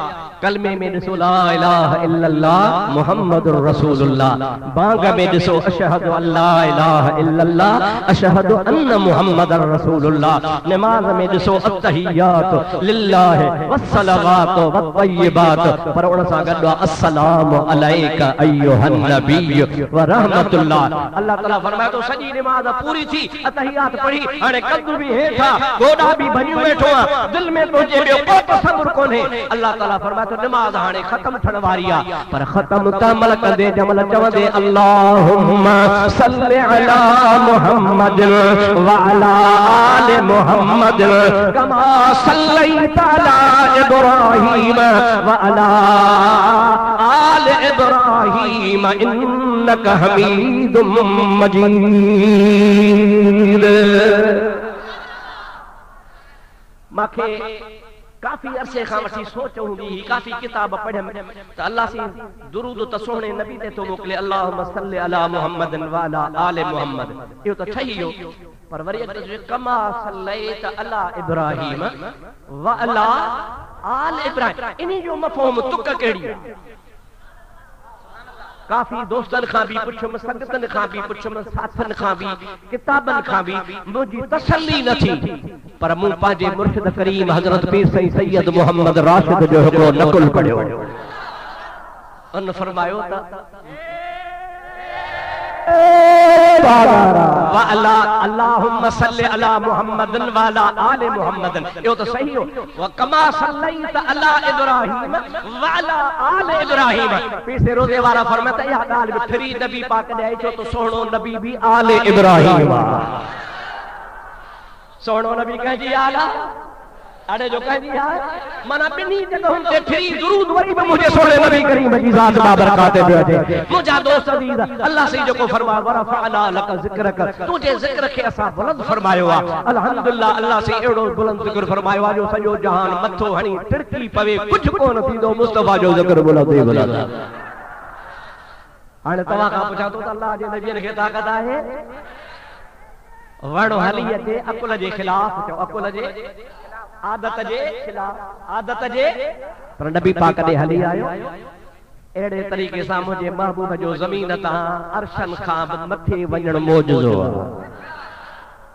कलमे में ॾिसो ला इलाहा इल्लल्लाह मुहम्मदुर रसूलुल्लाह। बांग में ॾिसो अशहदु अल्ला इलाहा इल्लल्लाह अशहदु अन्न मुहम्मदर रसूलुल्लाह। नमाज में ॾिसो अत्तहियात लिल्लाह वस्सलावात वत्तय्यिबात पर उन सां गॾु अस्सलामु अलैका अय्युहन नबिय्य व रहमतुल्लाह। अल्लाह ताला फरमाए तो सॼी नमाज पूरी थी अत्तहियात पढ़ी हाणे कद बि हेठा गोॾा बि भञू वेठो आ दिल में तुंहिंजे ॿियो को तसव्वुर कोन्हे। अल्लाह ताला फरमाए तो नमाज हाणे खत्म थियण वारी आ पर खत्म तमल कंदे जमल चवंदे अल्लाहुम्मा सल्लि अला मुहम्मद व अला आलि मुहम्मद कमा सल्लैता अला इब्राहीम व अला आलि इब्राहीम इन्नका हमीदुम मजीद। माखे काफी अरसे खां वठी सोच हूंदी ही काफी किताब पढ़ियमि त अल्लाह सी दुरूद त सोहणे नबी ते तो मोकिले अल्लाहुम्मा सल्लि अला मुहम्मद व अला आलि मुहम्मद। इहो त ठही वियो पर वरी कमा सल्लैत अला इब्राहीम व अला आलि इब्राहीम इन जो मफ़हूम तुक कहिड़ी? काफी दोस्तन खां भी पुछम संगतन खां भी पुछम साथन खां भी किताबन खां भी मुझी तसल्ली न थी पर मूं पंहिंजे मुर्शिद करीम हजरत पीर सईद सैयद मोहम्मद राशिद जो हिकिड़ो नकुल पढ़ियो। उन फरमायो था अल्लाहुम्मा सल्लि अला मुहम्मदिन व अला आले मुहम्मदिन। यो तो सही हो। व कमा सल्लैत अला इब्राहीम व अला आले इब्राहीम। पीछे रोजे वाला फरमाता या गाल में थरी नबी पाक ने आई तो सोहणो नबी भी आले इब्राहीम। सोहणो नबी कह जी आला अरे जो कह दिया मना बिनी जगह ते फिरी दुरूद वरी में मुझे सोने नबी करीम की जात बाबरकाते दे मुझा दोस्त अजीज अल्लाह से जो को फरमा वरफअना लक जिक्रक तुझे जिक्र के असा बुलंद फरमायो आ अल्हम्दुलिल्लाह अल्लाह से एड़ो बुलंद जिक्र फरमायो आ जो सजो जहान मथो हणी तिरकी पवे कुछ कोन थींदो मुस्तफा जो जिक्र बुलंद ही बुलंद। हाणे तवा का पुछा तो अल्लाह जे नबी के ताकत आहे वणो हली अचे अकुल जे खिलाफ चो अकुल जे आदत जे खिलाफ आदत जे पर नबी पाक ने हली आयो एड़े तरीके सां मुझे महबूब जो जमीन ता अरशन खां मथे वणन मौजूदो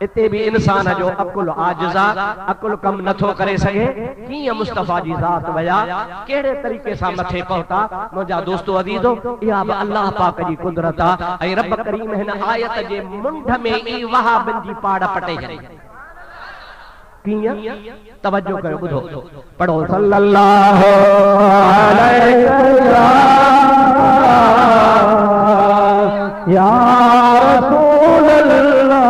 इते भी इंसान जो अकुल आजिजा अकुल कम नथो करे सके किए मुस्तफा जी जात वया केड़े तरीके सां मथे पहुता। मुझा दोस्तों अजीजो या अल्लाह पाक जी कुदरत आ ऐ रब करीम हिन आयत जे मुंड में ई वहाबन जी पाड़ पटे छे किया तवज्जो करो बुधो पढ़ो सल्लल्लाहु अलैहि या रसूल अल्लाह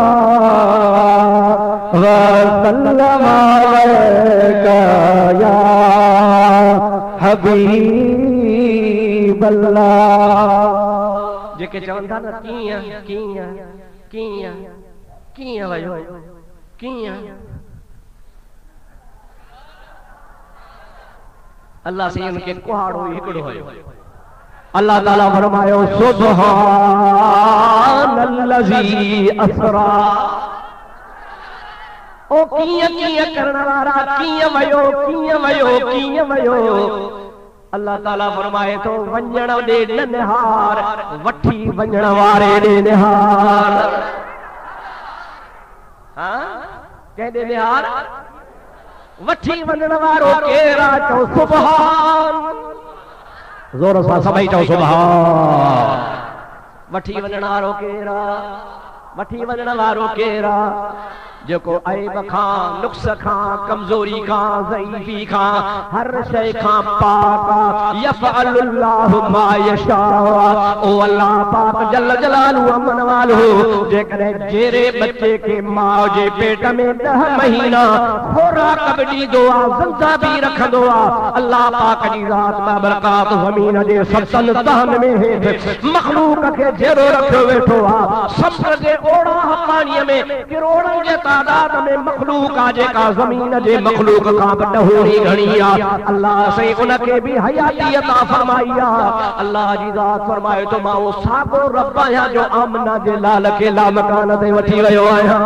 व सल्लम अलैका या हबीब अल्लाह। जेके चवंदा न किया किया किया किया वयो किया अल्लाह से उनके कुहाड़ो हिकड़ो है। अल्लाह ताला फरमायो सुब्हानल्लज़ी असरा ओ किया किया करने वाला किया वयो किया वयो किया वयो। अल्लाह ताला फरमाए तो वंजण दे निहार वठी वंजण वारे दे निहार। हां कह दे निहार वठी वञण वारो केरा चो सुभान जोर सां सभई चो सुभान। वठी वञण वारो केरा वठी वञण वारो केरा जेको ऐब खां नुक्स खां कमजोरी खां ज़ईफ़ी खां हर शय खां पाक यफ़अलुल्लाहु मा यशा। ओ अल्लाह पाक जल जलालु अमन वालो जेकॾहिं जेरे बच्चे के मां जे पेट में 10 महीना खुराक बि ॾींदो आ ज़िंदा बि रखंदो आ। अल्लाह पाक जी ज़ात बाबरकात ज़मीन जे सतन तहन में हेठि मखलूक खे जेरो रखियो वेठो आ। समुंड जे ओड़ा पाणीअ में किरोड़नि जे तादाद में मखलूक आ जेका जमीन जे मखलूक का बडहोरी घणी आ। अल्लाह से उनके भी हयाती अता फरमाई आ। अल्लाह जी जात फरमाए तो मां सागो रब आया जो आमना जे लाल के ला मकान ते वठी वयो आया।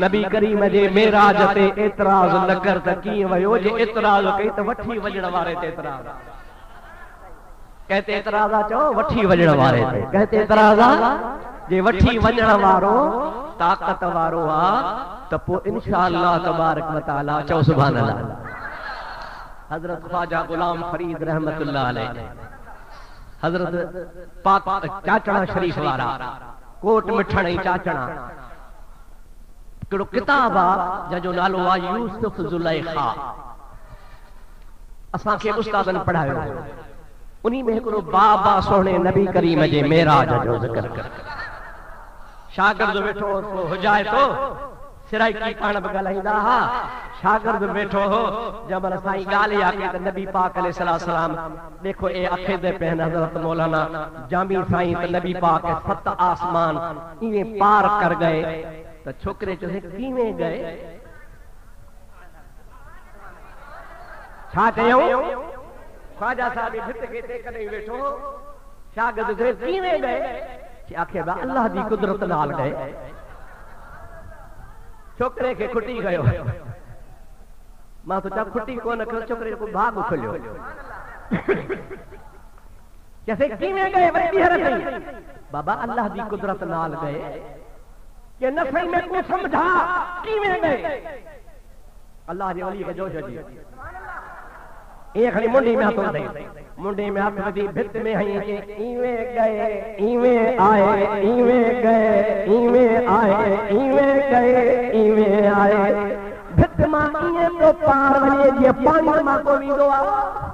नबी करीम जे मेराज ते एतराज न कर त की वयो जे एतराज कई त वठी वजण वारे ते एतराज कहते एतराजा चो वठी वजण वारे ते कहते एतराजा जे वठी वञण वारो ताकत वारो आ त पो इंशाअल्लाह तबारक व तआला चओ सुभान अल्लाह। हजरत ख्वाजा गुलाम फरीद रहमतुल्लाह अलैह हजरत पाक चाचड़ा शरीफ वारा कोट मिठण चाचड़ा कड़ो किताब आ जंहिंजो नालो आ यूसुफ ज़ुलैखा असां खे उस्तादन पढ़ायो। उन्हीं में हिकड़ो बाबा सोहणे नबी करीम जे मेराज जो ज़िक्र कर शागिर्द वेठो हुजाए तो सिराई की पाण बि ॻाल्हाईंदा हा। शागिर्द वेठो हो जब साईं ॻाल्हि आके त नबी पाक अलैहिस्सलाम देखो ए अखीदे पहन हजरत मौलाना जामी साईं त नबी पाक 7 आसमान इवे पार कर गए त छोकरे चो कीवें गए छा कयूं ख्वाजा साहब भित के ते कदे वेठो शागिर्द खे कीवें गए आखिर अल्लाह दी कुदरत नाल गए। छोकरे के खुटी गयो मां तो चा खुटी कोन कर छोकरे को भाग खुलियो कैसे कीवें गए वही हर नहीं बाबा अल्लाह दी कुदरत नाल गए के नफे में को समझा कीवें गए अल्लाह दे वली के जोश दी ये खड़ी मुंडी में हाथ दे मुंडी में हाथ वधी भित में हई इवे गए इवे आए इवे गए इवे आए इवे गए इवे आए भित मां इए तो पार वने जे पानी मां को विंदो आ